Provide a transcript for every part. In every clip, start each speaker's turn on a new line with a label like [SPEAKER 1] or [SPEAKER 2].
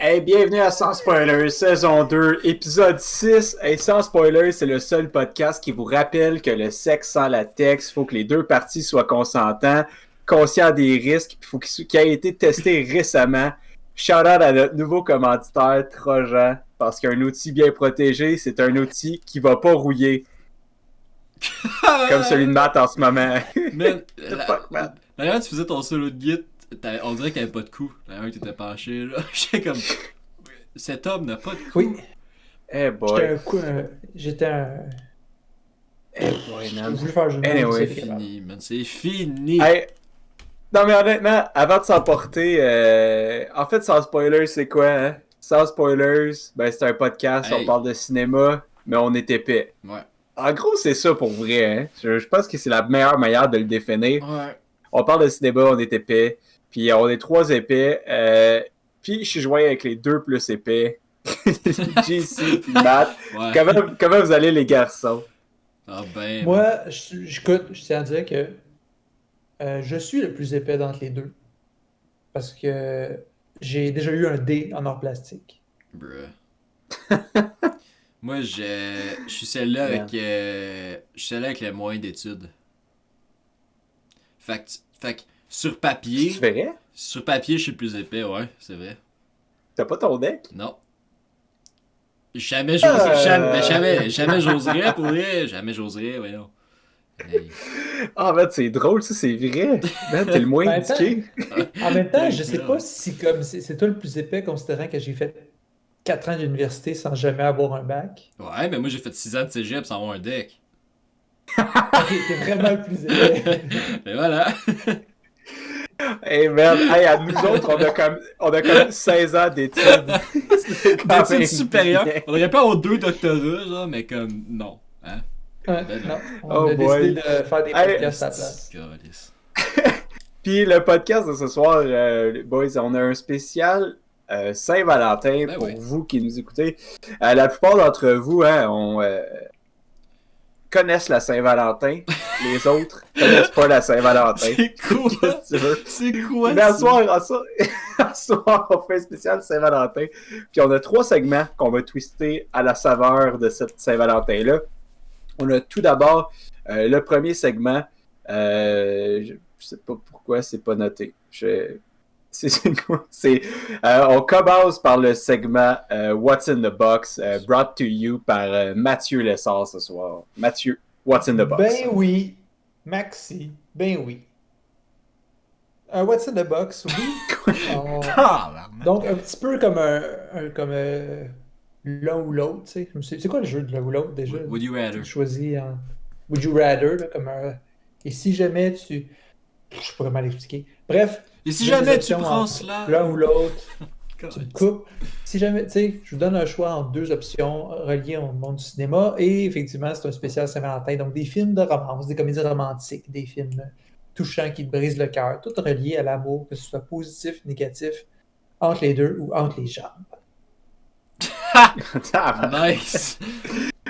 [SPEAKER 1] Hey, bienvenue à Sans Spoilers, saison 2, épisode 6. Hey, Sans Spoilers, c'est le seul podcast qui vous rappelle que le sexe sans latex, il faut que les deux parties soient consentants, conscients des risques, il faut qu'il ait été testé récemment. Shout-out à notre nouveau commanditaire, Trojan, parce qu'un outil bien protégé, c'est un outil qui va pas rouiller, comme celui de Matt en ce moment.
[SPEAKER 2] Man,
[SPEAKER 1] The fuck, Matt?
[SPEAKER 2] d'ailleurs, tu faisais ton solo de git, on dirait qu'il n'y avait pas de cou. D'ailleurs, tu étais penché, là. J'étais comme. Cet homme n'a pas de cou.
[SPEAKER 3] Oui,
[SPEAKER 1] Hey boy.
[SPEAKER 3] j'étais un.
[SPEAKER 1] Hey boy,
[SPEAKER 3] J'ai
[SPEAKER 1] man.
[SPEAKER 3] voulu faire jeu de mots,
[SPEAKER 1] Anyway,
[SPEAKER 3] mais
[SPEAKER 2] C'est
[SPEAKER 3] c'est capable.
[SPEAKER 2] fini, man. C'est fini.
[SPEAKER 1] Hey, non, mais honnêtement, avant de s'emporter, en fait, sans spoilers, c'est quoi, hein? Sans spoilers, ben, c'est un podcast,
[SPEAKER 2] Hey.
[SPEAKER 1] on parle de cinéma, mais on est épais.
[SPEAKER 2] Ouais.
[SPEAKER 1] En gros, c'est ça pour vrai, hein? Je pense que c'est la meilleure manière de le définir.
[SPEAKER 2] Ouais.
[SPEAKER 1] On parle de cinéma, on est épais, puis on est trois épais, puis je suis joint avec les deux plus épais, JC puis Matt.
[SPEAKER 2] Ouais.
[SPEAKER 1] Comment vous allez, les garçons?
[SPEAKER 2] Ah ben.
[SPEAKER 3] Moi, écoute, je tiens à dire que je suis le plus épais d'entre les deux. Parce que j'ai déjà eu un D en or plastique.
[SPEAKER 2] Bruh. Moi, je suis celle-là avec. Je suis celle-là avec le moins d'études. Fait que sur papier.
[SPEAKER 1] Tu verrais?
[SPEAKER 2] Sur papier, je suis le plus épais, ouais, c'est vrai.
[SPEAKER 1] T'as pas ton deck?
[SPEAKER 2] Non. Jamais j'oserais. Jamais j'oserais pour vrai. Jamais j'oserais, voyons. Hey.
[SPEAKER 1] Ah, ben, c'est drôle, ça, c'est vrai. Ben, t'es le moins
[SPEAKER 3] Ben,
[SPEAKER 1] indiqué.
[SPEAKER 3] En même temps, je sais pas si comme c'est toi le plus épais considérant que j'ai fait 4 ans d'université sans jamais avoir un bac.
[SPEAKER 2] Ouais, mais moi j'ai fait 6 ans de cégep sans avoir un deck.
[SPEAKER 3] Ok, t'es vraiment le plus épais.
[SPEAKER 2] Et voilà.
[SPEAKER 1] Hey, man, hey, à nous autres, on a comme 16 ans d'études. C'est quand même
[SPEAKER 2] D'études supérieures.
[SPEAKER 1] bien.
[SPEAKER 2] On aurait pas avoir 2 doctorats, genre, mais comme, non. Hein?
[SPEAKER 3] Ouais,
[SPEAKER 2] Ben non.
[SPEAKER 3] non,
[SPEAKER 1] Oh
[SPEAKER 3] on a
[SPEAKER 1] boy.
[SPEAKER 3] décidé de faire des
[SPEAKER 1] Hey,
[SPEAKER 3] podcasts à la place.
[SPEAKER 2] Calice.
[SPEAKER 1] Puis le podcast de ce soir, les boys, on a un spécial Saint-Valentin
[SPEAKER 2] Ben
[SPEAKER 1] pour
[SPEAKER 2] oui.
[SPEAKER 1] vous qui nous écoutez. La plupart d'entre vous, hein, connaissent la Saint-Valentin. Les autres connaissent pas la Saint-Valentin.
[SPEAKER 2] C'est quoi?
[SPEAKER 1] Qu'est-ce que tu veux?
[SPEAKER 2] C'est quoi
[SPEAKER 1] Mais à
[SPEAKER 2] ça?
[SPEAKER 1] soir, on fait un spécial Saint-Valentin. Puis on a 3 segments qu'on va twister à la saveur de cette Saint-Valentin-là. On a tout d'abord le premier segment. Je sais pas pourquoi c'est pas noté. C'est quoi? On commence par le segment What's in the Box, brought to you par Mathieu Lessard ce soir. Mathieu, What's in the Box?
[SPEAKER 3] Ben oui, Maxi, ben oui. What's in the box, oui. On-
[SPEAKER 2] Ah,
[SPEAKER 3] Donc, un petit peu comme comme l'un ou l'autre, tu sais. C'est quoi le jeu de l'un ou l'autre déjà?
[SPEAKER 2] Would you rather?
[SPEAKER 3] Tu choisis en Would you rather, là, comme un. Et si jamais tu. Je sais pas comment l'expliquer. Bref.
[SPEAKER 2] Et si
[SPEAKER 3] j'ai
[SPEAKER 2] jamais
[SPEAKER 3] des
[SPEAKER 2] tu
[SPEAKER 3] options
[SPEAKER 2] prends
[SPEAKER 3] entre
[SPEAKER 2] cela?
[SPEAKER 3] L'un ou l'autre, tu me coupes. Si jamais, tu sais, je vous donne un choix entre 2 options reliées au monde du cinéma. Et effectivement, c'est un spécial Saint-Valentin. Donc, des films de romance, des comédies romantiques, des films touchants qui te brisent le cœur, tout relié à l'amour, que ce soit positif, négatif, entre les deux ou entre les jambes.
[SPEAKER 2] Nice!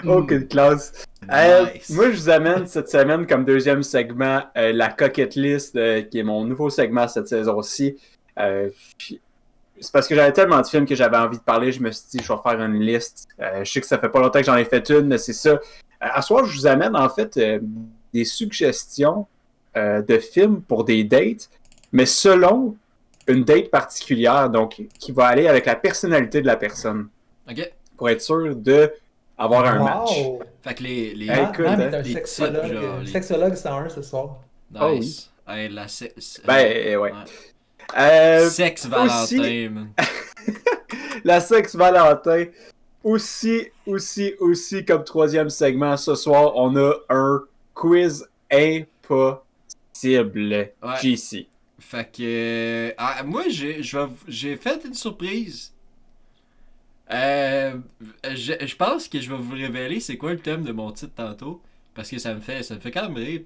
[SPEAKER 1] Oh, quelle classe!
[SPEAKER 2] Nice.
[SPEAKER 1] Moi, je vous amène cette semaine comme deuxième segment la Coquette List, qui est mon nouveau segment cette saison-ci. Puis, c'est parce que j'avais tellement de films que j'avais envie de parler, je me suis dit, je vais faire une liste. Je sais que ça fait pas longtemps que j'en ai fait une, mais c'est ça. À ce soir, je vous amène en fait des suggestions de films pour des dates, mais selon une date particulière, donc qui va aller avec la personnalité de la personne,
[SPEAKER 2] Ok.
[SPEAKER 1] pour être sûr de avoir un match.
[SPEAKER 3] Wow!
[SPEAKER 2] Fait que les
[SPEAKER 1] Hey,
[SPEAKER 3] Matt
[SPEAKER 1] écoute,
[SPEAKER 3] est
[SPEAKER 1] hein,
[SPEAKER 3] un
[SPEAKER 2] les
[SPEAKER 3] sexologue,
[SPEAKER 2] types, genre, les-
[SPEAKER 3] sexologue 101 ce soir.
[SPEAKER 2] Nice. Hey, la
[SPEAKER 1] Ben, ouais.
[SPEAKER 2] Sexe
[SPEAKER 1] aussi-
[SPEAKER 2] Valentin, man.
[SPEAKER 1] La sexe Valentin. Aussi, comme troisième segment, ce soir, on a un quiz impossible.
[SPEAKER 2] Ouais.
[SPEAKER 1] JC.
[SPEAKER 2] Fait que. Moi, j'ai fait une surprise. Je pense que je vais vous révéler c'est quoi le thème de mon titre tantôt. Parce que ça me fait quand même rire.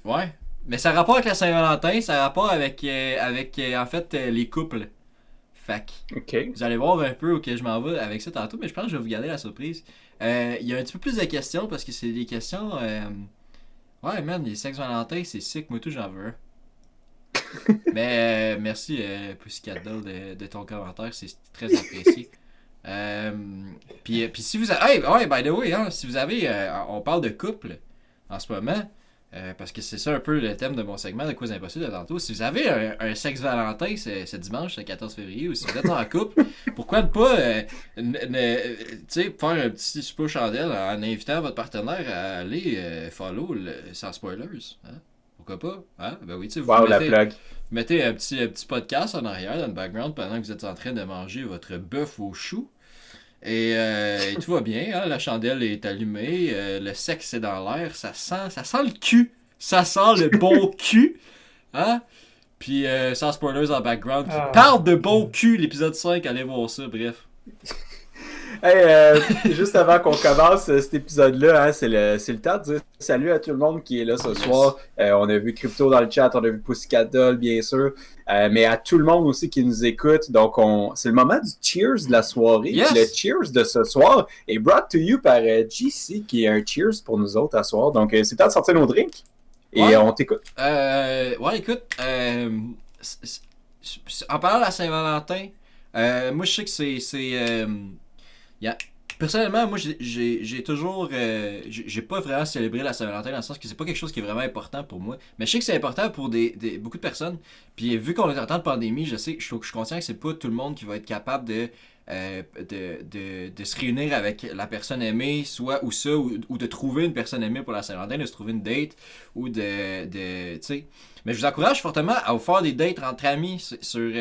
[SPEAKER 2] Ouais. Mais ça a rapport avec la Saint-Valentin, ça a rapport avec en fait, les couples. Fait que
[SPEAKER 1] OK.
[SPEAKER 2] vous allez voir un peu où que je m'en vais avec ça tantôt, mais je pense que je vais vous garder la surprise. Il y a un petit peu plus de questions parce que c'est des questions. Ouais, man, les sex Valentin, c'est sick, moi tout, j'en veux un. Merci, Pussycat Doll, de ton commentaire. C'est très apprécié. Puis si vous avez... Hey, ouais, by the way, hein, si vous avez... on parle de couple en ce moment, parce que c'est ça un peu le thème de mon segment de Quiz Impossible de tantôt. Si vous avez un sexe Valentin ce dimanche, le 14 février, ou si vous êtes en couple, pourquoi ne pas faire un petit super chandelle en invitant votre partenaire à aller follow sans spoilers. Hein? Pourquoi pas? Hein? Ben oui, tu sais,
[SPEAKER 1] Wow, la plug.
[SPEAKER 2] vous mettez un petit podcast en arrière, dans le background, pendant que vous êtes en train de manger votre bœuf au chou. Et tout va bien, hein? La chandelle est allumée, le sexe est dans l'air, ça sent le cul. Ça sent le bon cul. Hein? Puis sans spoilers en background. Parle de bon cul, l'épisode 5, allez voir ça, bref.
[SPEAKER 1] Hey, juste avant qu'on commence cet épisode-là, hein, c'est le temps de dire salut à tout le monde qui est là ce soir. On a vu Crypto dans le chat, on a vu Pussycat Doll, bien sûr, mais à tout le monde aussi qui nous écoute. Donc, c'est le moment du cheers de la soirée.
[SPEAKER 2] Yes.
[SPEAKER 1] Le cheers de ce soir est brought to you par GC, qui est un cheers pour nous autres à soir. Donc, c'est temps de sortir nos drinks et on t'écoute.
[SPEAKER 2] Écoute, en parlant de la Saint-Valentin, moi je sais que c'est personnellement, moi j'ai toujours j'ai pas vraiment célébré la Saint-Valentin dans le sens que c'est pas quelque chose qui est vraiment important pour moi, mais je sais que c'est important pour beaucoup de personnes. Puis vu qu'on est en temps de pandémie, je suis conscient que c'est pas tout le monde qui va être capable de se réunir avec la personne aimée, ou de trouver une personne aimée pour la Saint-Valentin, de se trouver une date, ou tu sais. Mais je vous encourage fortement à vous faire des dates entre amis sur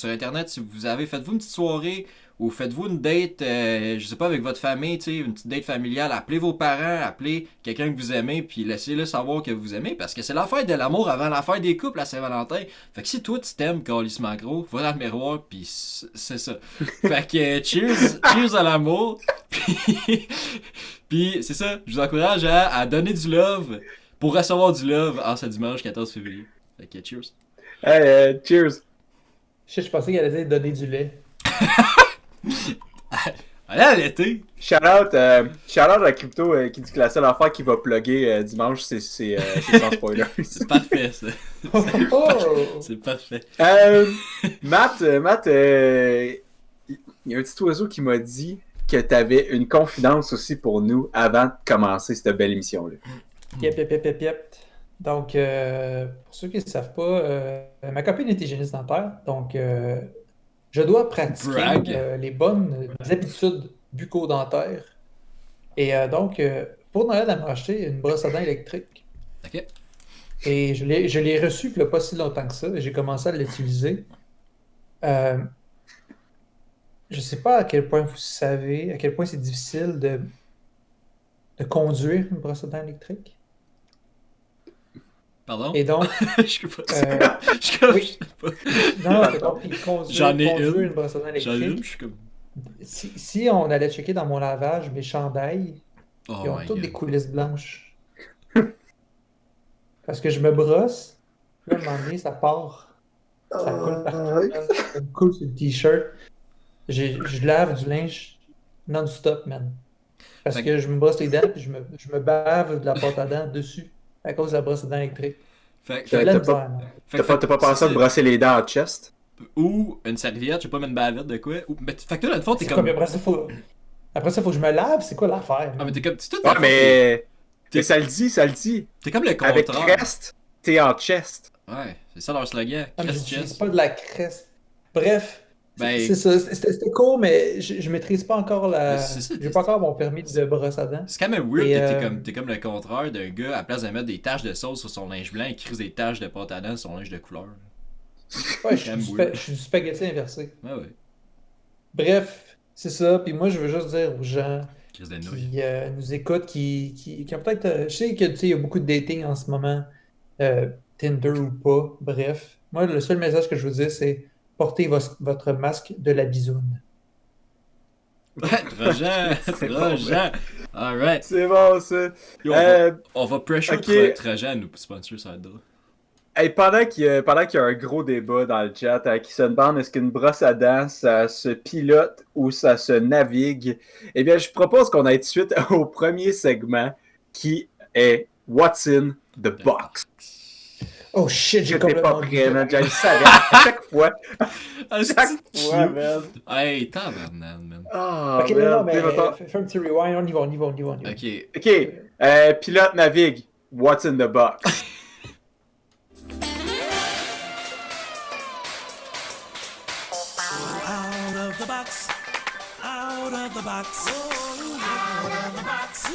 [SPEAKER 2] Internet. Si vous avez, faites-vous une petite soirée, ou faites-vous une date, je sais pas, avec votre famille, tu sais, une petite date familiale. Appelez vos parents, appelez quelqu'un que vous aimez, puis laissez-le savoir que vous aimez, parce que c'est la fête de l'amour avant la fête des couples, la Saint-Valentin. Fait que si toi tu t'aimes, calissement gros, va dans le miroir, puis c'est ça. Fait que cheers à l'amour, puis c'est ça, je vous encourage à donner du love pour recevoir du love en ce dimanche 14 février. Fait que cheers.
[SPEAKER 1] Hey, cheers.
[SPEAKER 3] Je pensais qu'elle allait dire donner du lait.
[SPEAKER 2] Allez à l'été!
[SPEAKER 1] Shout-out à Crypto qui dit que la seule affaire qu'il va plugger dimanche, c'est sans spoiler.
[SPEAKER 2] C'est parfait, ça. C'est parfait.
[SPEAKER 1] Matt, il y a un petit oiseau qui m'a dit que tu avais une confidence aussi pour nous avant de commencer cette belle émission-là.
[SPEAKER 3] Yep. Donc, pour ceux qui ne savent pas, ma copine est hygiéniste dentaire, donc je dois pratiquer les bonnes habitudes bucco-dentaires. Et donc, pour Noël, elle m'a acheté une brosse à dents électrique.
[SPEAKER 2] OK.
[SPEAKER 3] Et je l'ai reçue il n'y a pas si longtemps que ça, et j'ai commencé à l'utiliser. Je ne sais pas à quel point vous savez, à quel point c'est difficile de conduire une brosse à dents électrique.
[SPEAKER 2] Pardon?
[SPEAKER 3] Et donc,
[SPEAKER 2] je sais pas.
[SPEAKER 3] Non, donc, conduire
[SPEAKER 2] une.
[SPEAKER 3] une brosse à dents électrique.
[SPEAKER 2] J'en ai une, je suis comme...
[SPEAKER 3] Si on allait checker dans mon lavage, mes chandails, ils ont toutes des coulisses blanches. Parce que je me brosse, puis là, à un moment donné, ça part. Ça coule partout. Ça me coule sur le t-shirt. Je lave du linge non-stop, man. Parce que je me brosse les dents, puis je me bave de la pâte à dents dessus, à cause de la brosse à dents électrique.
[SPEAKER 1] T'as pas pensé à te brosser les dents en chest?
[SPEAKER 2] Ou une serviette, je sais pas, mais une bavette de quoi. Fait que toi, dans le fond, t'es comme...
[SPEAKER 3] Après ça, faut que je me lave, c'est quoi l'affaire?
[SPEAKER 2] Ah, mais t'es comme...
[SPEAKER 1] mais ça le dit.
[SPEAKER 2] T'es comme le contraire.
[SPEAKER 1] Avec crest, t'es en chest.
[SPEAKER 2] Ouais, c'est ça leur slogan. Crest chest.
[SPEAKER 3] C'est pas de la crest. Bref,
[SPEAKER 2] Ben,
[SPEAKER 3] c'est ça. C'était cool, mais je maîtrise pas encore j'ai pas encore mon permis de brosse à dents.
[SPEAKER 2] C'est quand même weird que t'es comme le contraire d'un gars, à place de mettre des taches de sauce sur son linge blanc, il crise des taches de pâte à dents sur son linge de couleur.
[SPEAKER 3] Ouais, je suis du spaghetti inversé.
[SPEAKER 2] Ouais.
[SPEAKER 3] Bref, c'est ça. Puis moi, je veux juste dire aux gens
[SPEAKER 2] qui
[SPEAKER 3] nous écoutent, qui ont peut-être... je sais qu'il y a beaucoup de dating en ce moment, Tinder ou pas, bref. Moi, le seul message que je veux dire, c'est portez votre masque de la bisoune.
[SPEAKER 2] Trojan. Alright.
[SPEAKER 1] C'est bon, ça.
[SPEAKER 2] On va pressure Trojan à nous sponsor ça drôle.
[SPEAKER 1] Hey, pendant qu'il y a un gros débat dans le chat qui se demande est-ce qu'une brosse à dents, ça se pilote ou ça se navigue, eh bien, je propose qu'on aille tout de suite au premier segment qui est What's in the Box.
[SPEAKER 3] Oh shit, j'ai
[SPEAKER 1] J'étais pas
[SPEAKER 3] complètement
[SPEAKER 1] prêt, man. Je le savais à chaque fois.
[SPEAKER 2] Ah,
[SPEAKER 1] Chaque
[SPEAKER 2] c'est
[SPEAKER 1] fois,
[SPEAKER 2] cute.
[SPEAKER 1] man.
[SPEAKER 2] Hey, tabarnak, man.
[SPEAKER 1] Ah,
[SPEAKER 3] Ok, non,
[SPEAKER 1] man.
[SPEAKER 3] mais
[SPEAKER 1] Puis, mettons-
[SPEAKER 3] fais un petit rewind, on y va, on y va, on y va, on y va.
[SPEAKER 2] Ok.
[SPEAKER 1] OK. Pilote navigue. What's in the box?
[SPEAKER 4] Out of the box. Out of the box. Out of the box.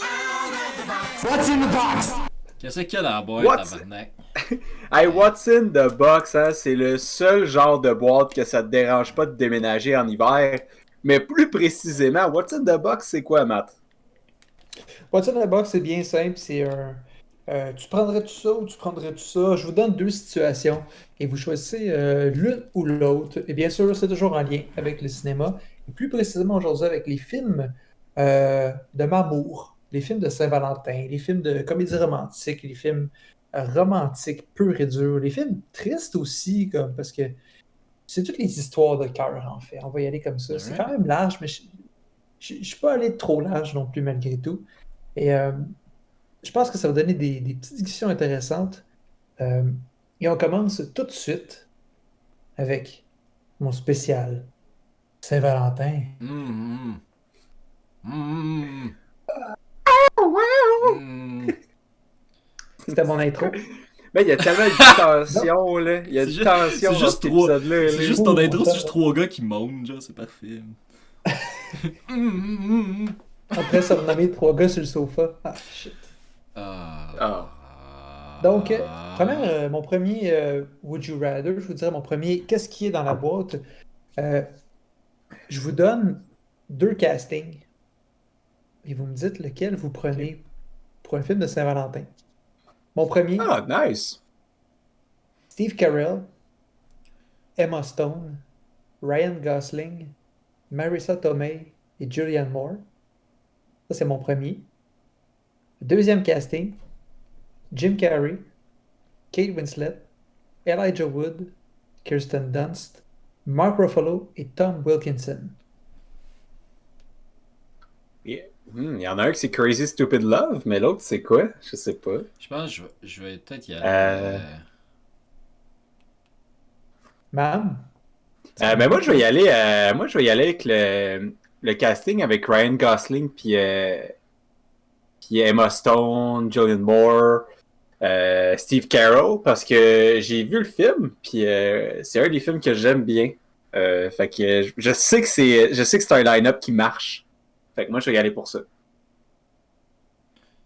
[SPEAKER 4] Out of the box.
[SPEAKER 3] What's in the box?
[SPEAKER 2] Qu'est-ce qu'il y a dans la boîte,
[SPEAKER 1] What's-
[SPEAKER 2] tabarnak?
[SPEAKER 1] Hey, what's in the box, hein? C'est le seul genre de boîte que ça te dérange pas de déménager en hiver. Mais plus précisément, what's in the box, c'est quoi, Matt?
[SPEAKER 3] What's in the box, c'est bien simple, c'est un... tu prendrais tout ça ou tu prendrais tout ça? Je vous donne deux situations et vous choisissez l'une ou l'autre. Et bien sûr, c'est toujours en lien avec le cinéma. Et plus précisément aujourd'hui avec les films de Mamour, les films de Saint-Valentin, les films de comédie romantique, les films romantiques purs et durs, les films tristes aussi, comme, parce que c'est toutes les histoires de cœur, en fait. On va y aller comme ça. C'est quand même large, mais je ne suis pas allé trop large non plus, malgré tout. Et je pense que ça va donner des petites discussions intéressantes. Et on commence tout de suite avec mon spécial Saint-Valentin.
[SPEAKER 2] Hum, hum.
[SPEAKER 3] C'était mon intro.
[SPEAKER 1] Ben, il y a tellement de tension, là. Il y a
[SPEAKER 2] C'est
[SPEAKER 1] de
[SPEAKER 2] juste-
[SPEAKER 1] tension
[SPEAKER 2] c'est
[SPEAKER 1] dans
[SPEAKER 2] juste
[SPEAKER 1] cet
[SPEAKER 2] trois-
[SPEAKER 1] épisode-là.
[SPEAKER 2] C'est
[SPEAKER 1] là.
[SPEAKER 2] juste ton intro, c'est juste trois gars qui montent, genre, c'est parfait.
[SPEAKER 3] Après, ça renommer trois gars sur le sofa. Ah, shit. Donc, mon premier Would You Rather, je vous dirais mon premier, qu'est-ce qui est dans la boîte? Je vous donne deux castings et vous me dites lequel vous prenez pour un film de Saint-Valentin. Mon premier,
[SPEAKER 1] Ah, nice.
[SPEAKER 3] Steve Carell, Emma Stone, Ryan Gosling, Marissa Tomei et Julianne Moore. Ça, c'est mon premier. Deuxième casting, Jim Carrey, Kate Winslet, Elijah Wood, Kirsten Dunst, Mark Ruffalo et Tom Wilkinson.
[SPEAKER 1] Il y en a un qui c'est Crazy Stupid Love, mais l'autre, c'est quoi? Je sais pas.
[SPEAKER 2] Je pense que je vais peut-être y aller.
[SPEAKER 3] Ma'am?
[SPEAKER 1] Mais moi, je vais y aller. Moi, je vais y aller avec le casting avec Ryan Gosling puis Emma Stone, Julianne Moore, Steve Carell, parce que j'ai vu le film, puis c'est un des films que j'aime bien. Fait que je sais que c'est un line-up qui marche. Fait que moi, je vais y aller pour ça.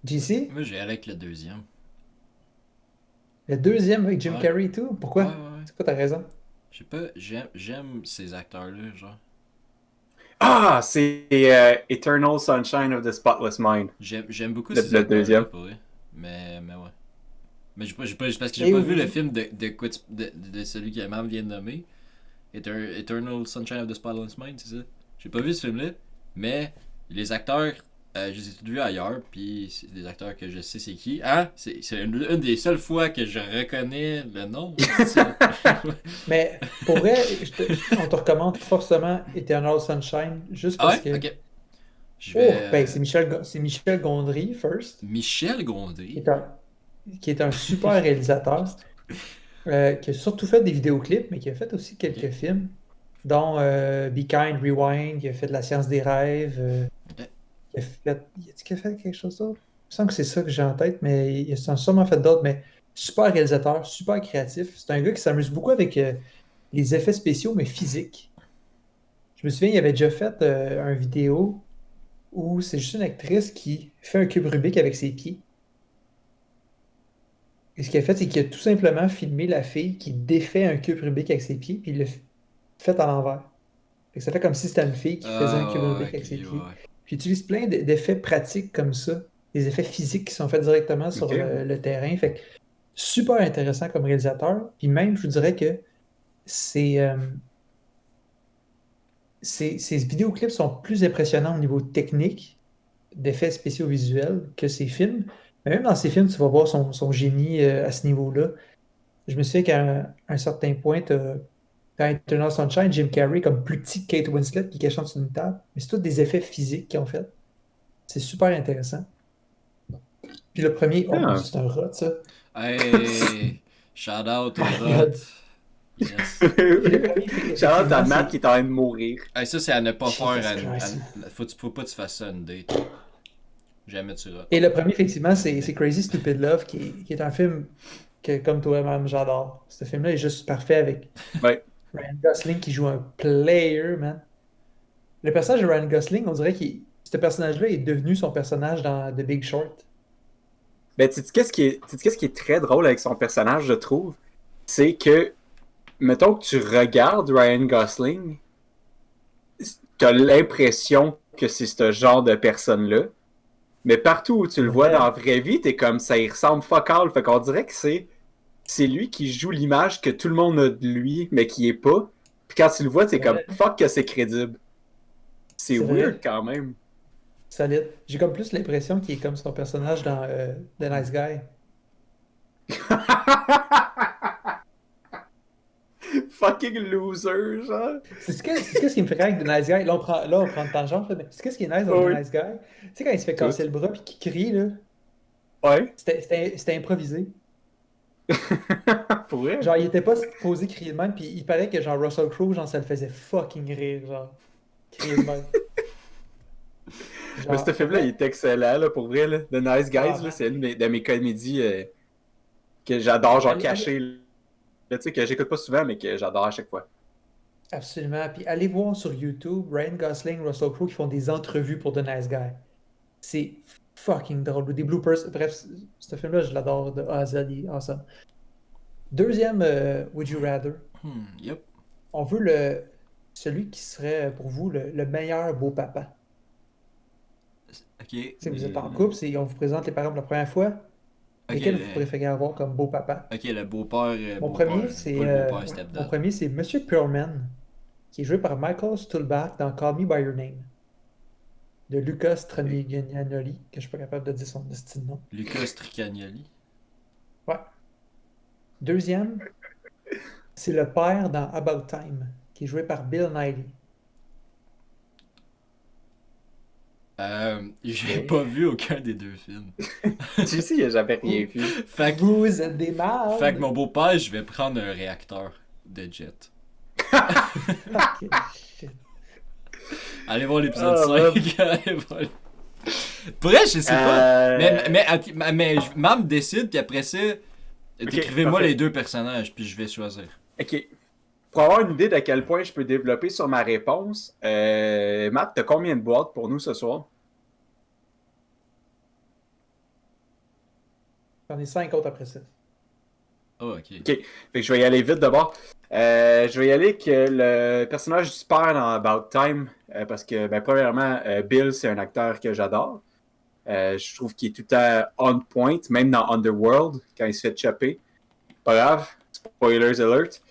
[SPEAKER 3] JC?
[SPEAKER 2] Moi, je vais aller avec le deuxième.
[SPEAKER 3] Le deuxième avec Jim
[SPEAKER 2] Ouais.
[SPEAKER 3] Carrey et tout? Pourquoi?
[SPEAKER 2] Ouais.
[SPEAKER 3] C'est quoi ta raison?
[SPEAKER 2] Je sais pas, j'aime ces acteurs-là, genre.
[SPEAKER 1] Ah, c'est Eternal Sunshine of the Spotless Mind.
[SPEAKER 2] J'aime beaucoup
[SPEAKER 1] Le
[SPEAKER 2] ces acteurs-là,
[SPEAKER 1] deuxième.
[SPEAKER 2] pour vrai. Mais ouais. Mais parce que
[SPEAKER 3] Et
[SPEAKER 2] j'ai pas
[SPEAKER 3] oui.
[SPEAKER 2] vu le film de celui que Mam vient de nommer. Eternal Sunshine of the Spotless Mind, c'est ça? J'ai pas vu ce film-là, mais les acteurs, je les ai tous vus ailleurs, puis c'est des acteurs que je sais c'est qui. Hein? C'est une des seules fois que je reconnais le nom.
[SPEAKER 3] Mais pour vrai, on te recommande forcément Eternal Sunshine, juste
[SPEAKER 2] Ah
[SPEAKER 3] parce
[SPEAKER 2] ouais?
[SPEAKER 3] que...
[SPEAKER 2] Ok. Je
[SPEAKER 3] Oh,
[SPEAKER 2] vais...
[SPEAKER 3] ben, c'est Michel Gondry, first,
[SPEAKER 2] Michel
[SPEAKER 3] qui
[SPEAKER 2] Gondry.
[SPEAKER 3] est un super réalisateur, qui a surtout fait des vidéoclips, mais qui a fait aussi quelques films, dont Be Kind, Rewind, qui a fait de la science des rêves,
[SPEAKER 2] Ok.
[SPEAKER 3] qu'il a fait quelque chose d'autre? Il me semble que c'est ça que j'ai en tête, mais il a sûrement fait d'autres, mais super réalisateur, super créatif. C'est un gars qui s'amuse beaucoup avec les effets spéciaux, mais physiques. Je me souviens, il avait déjà fait une vidéo où c'est juste une actrice qui fait un cube Rubik avec ses pieds. Et ce qu'il a fait, c'est qu'il a tout simplement filmé la fille qui défait un cube Rubik avec ses pieds, puis il l'a fait à l'envers. Fait que ça fait comme si c'était une fille qui faisait un cube Rubik avec ses pieds.
[SPEAKER 2] Ouais.
[SPEAKER 3] Puis il utilise plein d'effets pratiques comme ça, des effets physiques qui sont faits directement sur
[SPEAKER 1] Ok.
[SPEAKER 3] le terrain. Fait que super intéressant comme réalisateur. Puis même, je vous dirais que ces vidéoclips sont plus impressionnants au niveau technique, d'effets spéciaux visuels, que ces films. Mais même dans ces films, tu vas voir son génie à ce niveau-là. Je me souviens qu'à un certain point, dans Eternal Sunshine, Jim Carrey comme plus petit que Kate Winslet qui chante sur une table. Mais c'est tous des effets physiques qu'ils ont fait. C'est super intéressant. Puis le premier,
[SPEAKER 1] Ah.
[SPEAKER 3] c'est un rat, ça.
[SPEAKER 2] Hey! Shout out aux
[SPEAKER 3] God.
[SPEAKER 2] autres! Yes!
[SPEAKER 1] Charlotte à
[SPEAKER 3] Effectivement,
[SPEAKER 1] Matt qui est en train de mourir.
[SPEAKER 2] Hey, ça, c'est à ne pas
[SPEAKER 3] Jesus
[SPEAKER 2] faire.
[SPEAKER 3] Christ.
[SPEAKER 2] Faut pas que tu fasses ça à une date. Jamais tu rates.
[SPEAKER 3] Et le premier, effectivement, c'est Crazy Stupid Love, qui est un film que, comme toi-même, j'adore. Ce film-là est juste parfait avec
[SPEAKER 1] Ouais.
[SPEAKER 3] Ryan Gosling qui joue un player, man. Le personnage de Ryan Gosling, on dirait que ce personnage-là est devenu son personnage dans The Big Short.
[SPEAKER 1] Ben, tu sais qu'est-ce qui est très drôle avec son personnage, je trouve? C'est que, mettons que tu regardes Ryan Gosling, t'as l'impression que c'est ce genre de personne-là. Mais partout où tu le vois
[SPEAKER 3] Ouais.
[SPEAKER 1] dans la vraie vie, t'es comme ça, il ressemble fuck all. Fait qu'on dirait que c'est lui qui joue l'image que tout le monde a de lui, mais qui est pas. Puis quand tu le vois, t'es
[SPEAKER 3] C'est
[SPEAKER 1] comme
[SPEAKER 3] vrai.
[SPEAKER 1] fuck que c'est crédible. C'est
[SPEAKER 3] C'est
[SPEAKER 1] weird
[SPEAKER 3] vrai.
[SPEAKER 1] quand même.
[SPEAKER 3] Solide. J'ai comme plus l'impression qu'il est comme son personnage dans The Nice Guy.
[SPEAKER 1] Fucking loser, genre.
[SPEAKER 3] C'est ce qui me fait rire avec The Nice Guy. Là, on prend une tangente, là, mais c'est ce qui est nice dans
[SPEAKER 1] Oui.
[SPEAKER 3] The Nice Guy. Tu sais, quand il se fait casser le bras puis qu'il crie, là,
[SPEAKER 1] Ouais.
[SPEAKER 3] c'était improvisé.
[SPEAKER 1] Pour vrai.
[SPEAKER 3] Genre, il était pas supposé crier de même, puis il paraît que genre Russell Crowe, genre, ça le faisait fucking rire, genre. Crier de même. Genre,
[SPEAKER 1] Mais ce film-là, il est excellent, là, pour vrai. Là. The Nice Guys,
[SPEAKER 3] Ah,
[SPEAKER 1] là, c'est une de mes comédies que j'adore, genre
[SPEAKER 3] Allez-
[SPEAKER 1] cachées. Là, tu sais, que j'écoute pas souvent, mais que j'adore à chaque fois.
[SPEAKER 3] Absolument. Puis allez voir sur YouTube Ryan Gosling, Russell Crowe qui font des entrevues pour The Nice Guy. C'est fucking drôle. Des bloopers. Bref, ce film-là, je l'adore de A à Z. Il est awesome. Deuxième Would You Rather.
[SPEAKER 2] Yep.
[SPEAKER 3] On veut celui qui serait pour vous le meilleur beau-papa.
[SPEAKER 2] Ok.
[SPEAKER 3] Tu sais, vous êtes en couple, on vous présente les parents pour la première fois.
[SPEAKER 2] Ok,
[SPEAKER 3] Lesquels vous préférez avoir comme beau-papa?
[SPEAKER 2] Ok, le beau-père.
[SPEAKER 3] Mon
[SPEAKER 2] beau-père,
[SPEAKER 3] premier, c'est
[SPEAKER 2] pas le beau-père,
[SPEAKER 3] mon
[SPEAKER 2] stepdad.
[SPEAKER 3] premier, c'est Monsieur Perlman, qui est joué par Michael Stuhlbarg dans Call Me By Your Name, de Luca Straniganoli, que je suis pas capable de dire son style nom.
[SPEAKER 2] Lucas Tricagnoli.
[SPEAKER 3] Ouais. Deuxième, c'est le père dans About Time, qui est joué par Bill Nighy.
[SPEAKER 2] J'ai pas vu aucun des deux films.
[SPEAKER 1] Tu sais, j'avais rien vu.
[SPEAKER 2] Fait que,
[SPEAKER 3] Vous êtes des mardes!
[SPEAKER 2] fait que mon beau-père, je vais prendre un réacteur de jet.
[SPEAKER 3] Ok, shit.
[SPEAKER 2] Allez voir l'épisode
[SPEAKER 1] Ah,
[SPEAKER 2] 5. Allez voir. Pour vrai, je sais pas. Mais Mam décide, puis après ça, décrivez-moi
[SPEAKER 1] parfait.
[SPEAKER 2] les deux personnages, puis je vais choisir.
[SPEAKER 1] Ok. Pour avoir une idée de quel point je peux développer sur ma réponse, Matt, t'as combien de boîtes pour nous ce soir?
[SPEAKER 3] J'en ai 5 autres après ça.
[SPEAKER 2] Oh, ok.
[SPEAKER 1] Ok. Fait que je vais y aller vite d'abord. Je vais y aller avec le personnage du père dans About Time, parce que, ben, premièrement, Bill, c'est un acteur que j'adore. Je trouve qu'il est tout à on point, même dans Underworld, quand il se fait chopper. Pas grave, spoilers alert.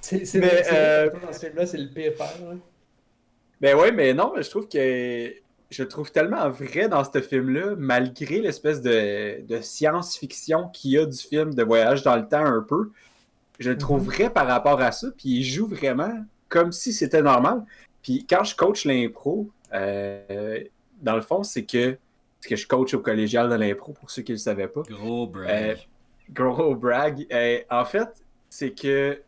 [SPEAKER 3] C'est
[SPEAKER 1] Mais,
[SPEAKER 3] vrai, dans ce film-là, c'est le pire père. Là.
[SPEAKER 1] Ben ouais, mais non, je trouve que je le trouve tellement vrai dans ce film-là, malgré l'espèce de science-fiction qu'il y a du film de voyage dans le temps un peu. Je le trouve vrai par rapport à ça, puis il joue vraiment comme si c'était normal. Puis quand je coach l'impro, dans le fond, c'est que je coach au collégial de l'impro, pour ceux qui ne le savaient pas.
[SPEAKER 2] Gros brag.
[SPEAKER 1] Gros brag. En fait, c'est que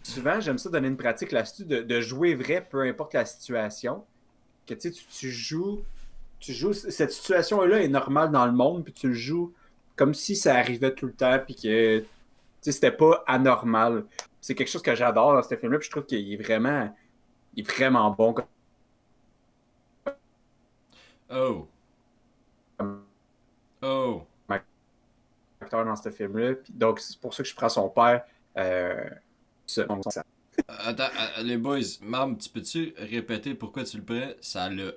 [SPEAKER 1] souvent, j'aime ça donner une pratique là-dessus de jouer vrai, peu importe la situation. Que tu joues, cette situation-là est normale dans le monde, puis tu le joues comme si ça arrivait tout le temps, puis que c'était pas anormal. C'est quelque chose que j'adore dans ce film-là, puis je trouve qu'il est vraiment bon
[SPEAKER 2] Oh. Oh.
[SPEAKER 1] acteur dans ce film-là. Puis donc, c'est pour ça que je prends son père.
[SPEAKER 2] Attends, les boys, Mam, tu peux-tu répéter pourquoi tu le prends? Ça l'a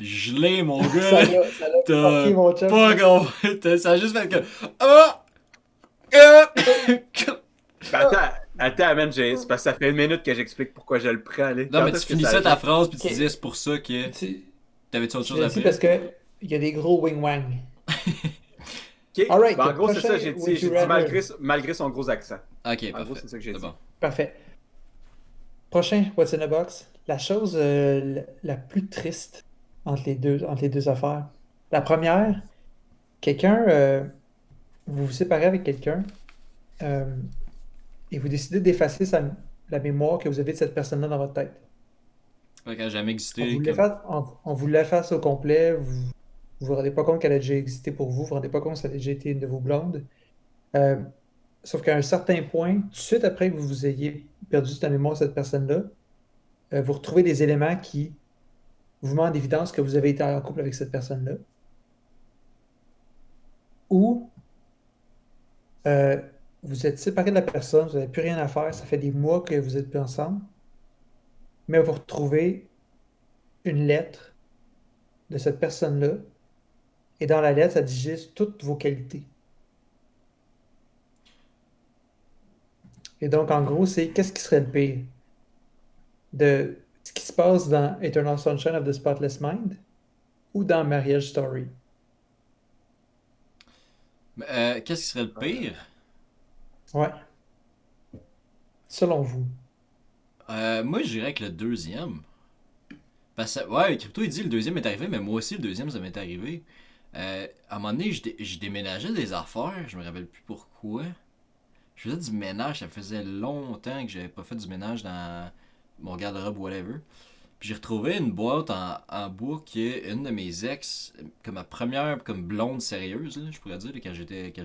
[SPEAKER 2] gelé, mon gars!
[SPEAKER 3] Ça l'a fucké, mon chum.
[SPEAKER 2] Pas gros! Ça a juste fait que...
[SPEAKER 1] Attends, man, c'est parce que ça fait une minute que j'explique pourquoi je le prends. Allez.
[SPEAKER 2] Non, mais tu finissais ta phrase, puis tu
[SPEAKER 3] Ok.
[SPEAKER 2] disais c'est pour ça que... T'avais-tu autre
[SPEAKER 3] Je
[SPEAKER 2] chose
[SPEAKER 3] l'ai
[SPEAKER 2] à
[SPEAKER 3] dit
[SPEAKER 2] dire?
[SPEAKER 3] parce que il y a des gros wing-wang.
[SPEAKER 1] Ok.
[SPEAKER 3] Alright,
[SPEAKER 1] Ben, en gros, c'est ça,
[SPEAKER 3] prochain
[SPEAKER 1] j'ai dit,
[SPEAKER 3] Would You Rather.
[SPEAKER 1] malgré son gros accent.
[SPEAKER 2] Ok,
[SPEAKER 1] En gros,
[SPEAKER 2] parfait.
[SPEAKER 1] c'est ça que j'ai
[SPEAKER 2] C'est
[SPEAKER 1] dit.
[SPEAKER 2] bon.
[SPEAKER 3] Parfait. Prochain, What's in a Box? La chose la plus triste entre les deux affaires. La première, quelqu'un vous vous séparez avec quelqu'un et vous décidez d'effacer la mémoire que vous avez de cette personne-là dans votre tête.
[SPEAKER 2] Fait qu'elle a jamais
[SPEAKER 3] On
[SPEAKER 2] existé.
[SPEAKER 3] vous
[SPEAKER 2] Comme...
[SPEAKER 3] l'efface, on vous l'efface au complet, vous vous rendez pas compte qu'elle a déjà existé pour vous, vous vous rendez pas compte que ça a déjà été une de vos blondes. Euh, Sauf qu'à un certain point, tout de suite après que vous ayez perdu cette mémoire de cette personne-là, vous retrouvez des éléments qui vous mettent en évidence que vous avez été en couple avec cette personne-là. Ou euh, vous êtes séparé de la personne, vous n'avez plus rien à faire, ça fait des mois que vous êtes plus ensemble, mais vous retrouvez une lettre de cette personne-là, et dans la lettre, ça dit juste toutes vos qualités. Et donc, en gros, c'est qu'est-ce qui serait le pire? De ce qui se passe dans Eternal Sunshine of the Spotless Mind ou dans Marriage Story?
[SPEAKER 2] Qu'est-ce qui serait le pire?
[SPEAKER 3] Ouais. Selon vous.
[SPEAKER 2] Moi, je dirais que le deuxième. Parce que, ouais, Crypto, il dit le deuxième est arrivé, mais moi aussi, le deuxième, ça m'est arrivé. À un moment donné, je déménageais des affaires, je me rappelle plus pourquoi. Je faisais du ménage, ça faisait longtemps que j'avais pas fait du ménage dans mon garde-robe, whatever. Puis j'ai retrouvé une boîte en bois qui est une de mes ex, comme ma première comme blonde sérieuse, là, je pourrais dire, là, quand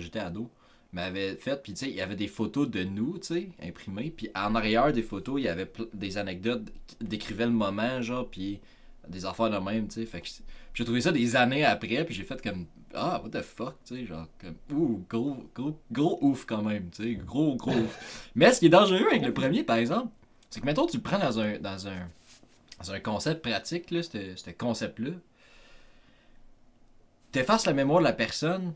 [SPEAKER 2] j'étais ado, m'avait fait. Puis tu sais, il y avait des photos de nous, tu sais, imprimées. Puis en arrière des photos, il y avait des anecdotes qui décrivaient le moment, genre, puis des affaires de même, tu sais. Fait que j'ai trouvé ça des années après, puis j'ai fait comme ah, what the fuck, tu sais, genre, comme, ouh, gros ouf quand même, tu sais, gros ouf. Mais ce qui est dangereux avec le premier, par exemple, c'est que, mettons, tu le prends dans un concept pratique, là, ce concept-là, t'effaces la mémoire de la personne,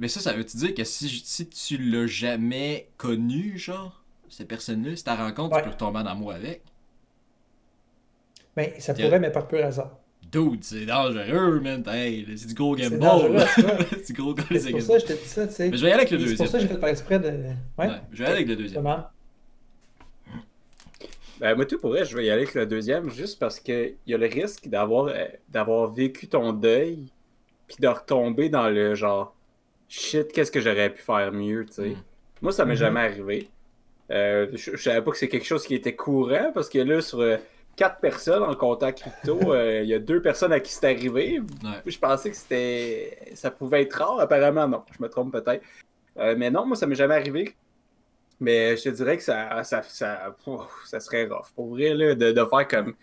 [SPEAKER 2] mais ça veut dire que si tu l'as jamais connu, genre, cette personne-là, si t'as rencontre,
[SPEAKER 3] Ouais.
[SPEAKER 2] tu peux retomber en amour avec.
[SPEAKER 3] Mais ça pourrait, mais par pur hasard.
[SPEAKER 2] Dude, c'est dangereux, man. Hey, c'est du gros
[SPEAKER 3] C'est
[SPEAKER 2] gamble.
[SPEAKER 3] dangereux, c'est ça.
[SPEAKER 2] C'est du gros gamble.
[SPEAKER 3] C'est pour ça que je te dis ça, tu sais.
[SPEAKER 2] Mais je vais y aller avec le
[SPEAKER 3] C'est
[SPEAKER 2] deuxième.
[SPEAKER 3] pour ça que j'ai fait par exprès de. Ouais.
[SPEAKER 2] Je vais aller avec le deuxième.
[SPEAKER 3] Comment?
[SPEAKER 1] Ben, moi, tout pour vrai, je vais y aller avec le deuxième, juste parce que il y a le risque d'avoir vécu ton deuil, puis de retomber dans le genre shit, qu'est-ce que j'aurais pu faire mieux, tu sais. Moi, ça m'est jamais arrivé. Je savais pas que c'est quelque chose qui était courant, parce que là, sur 4 personnes en contact crypto, il y a 2 personnes à qui c'est arrivé.
[SPEAKER 2] Ouais.
[SPEAKER 1] Je pensais que ça pouvait être rare, apparemment non, je me trompe peut-être. Mais non, moi, ça m'est jamais arrivé. Mais je te dirais que ça serait rough. Pour vrai, là, de faire comme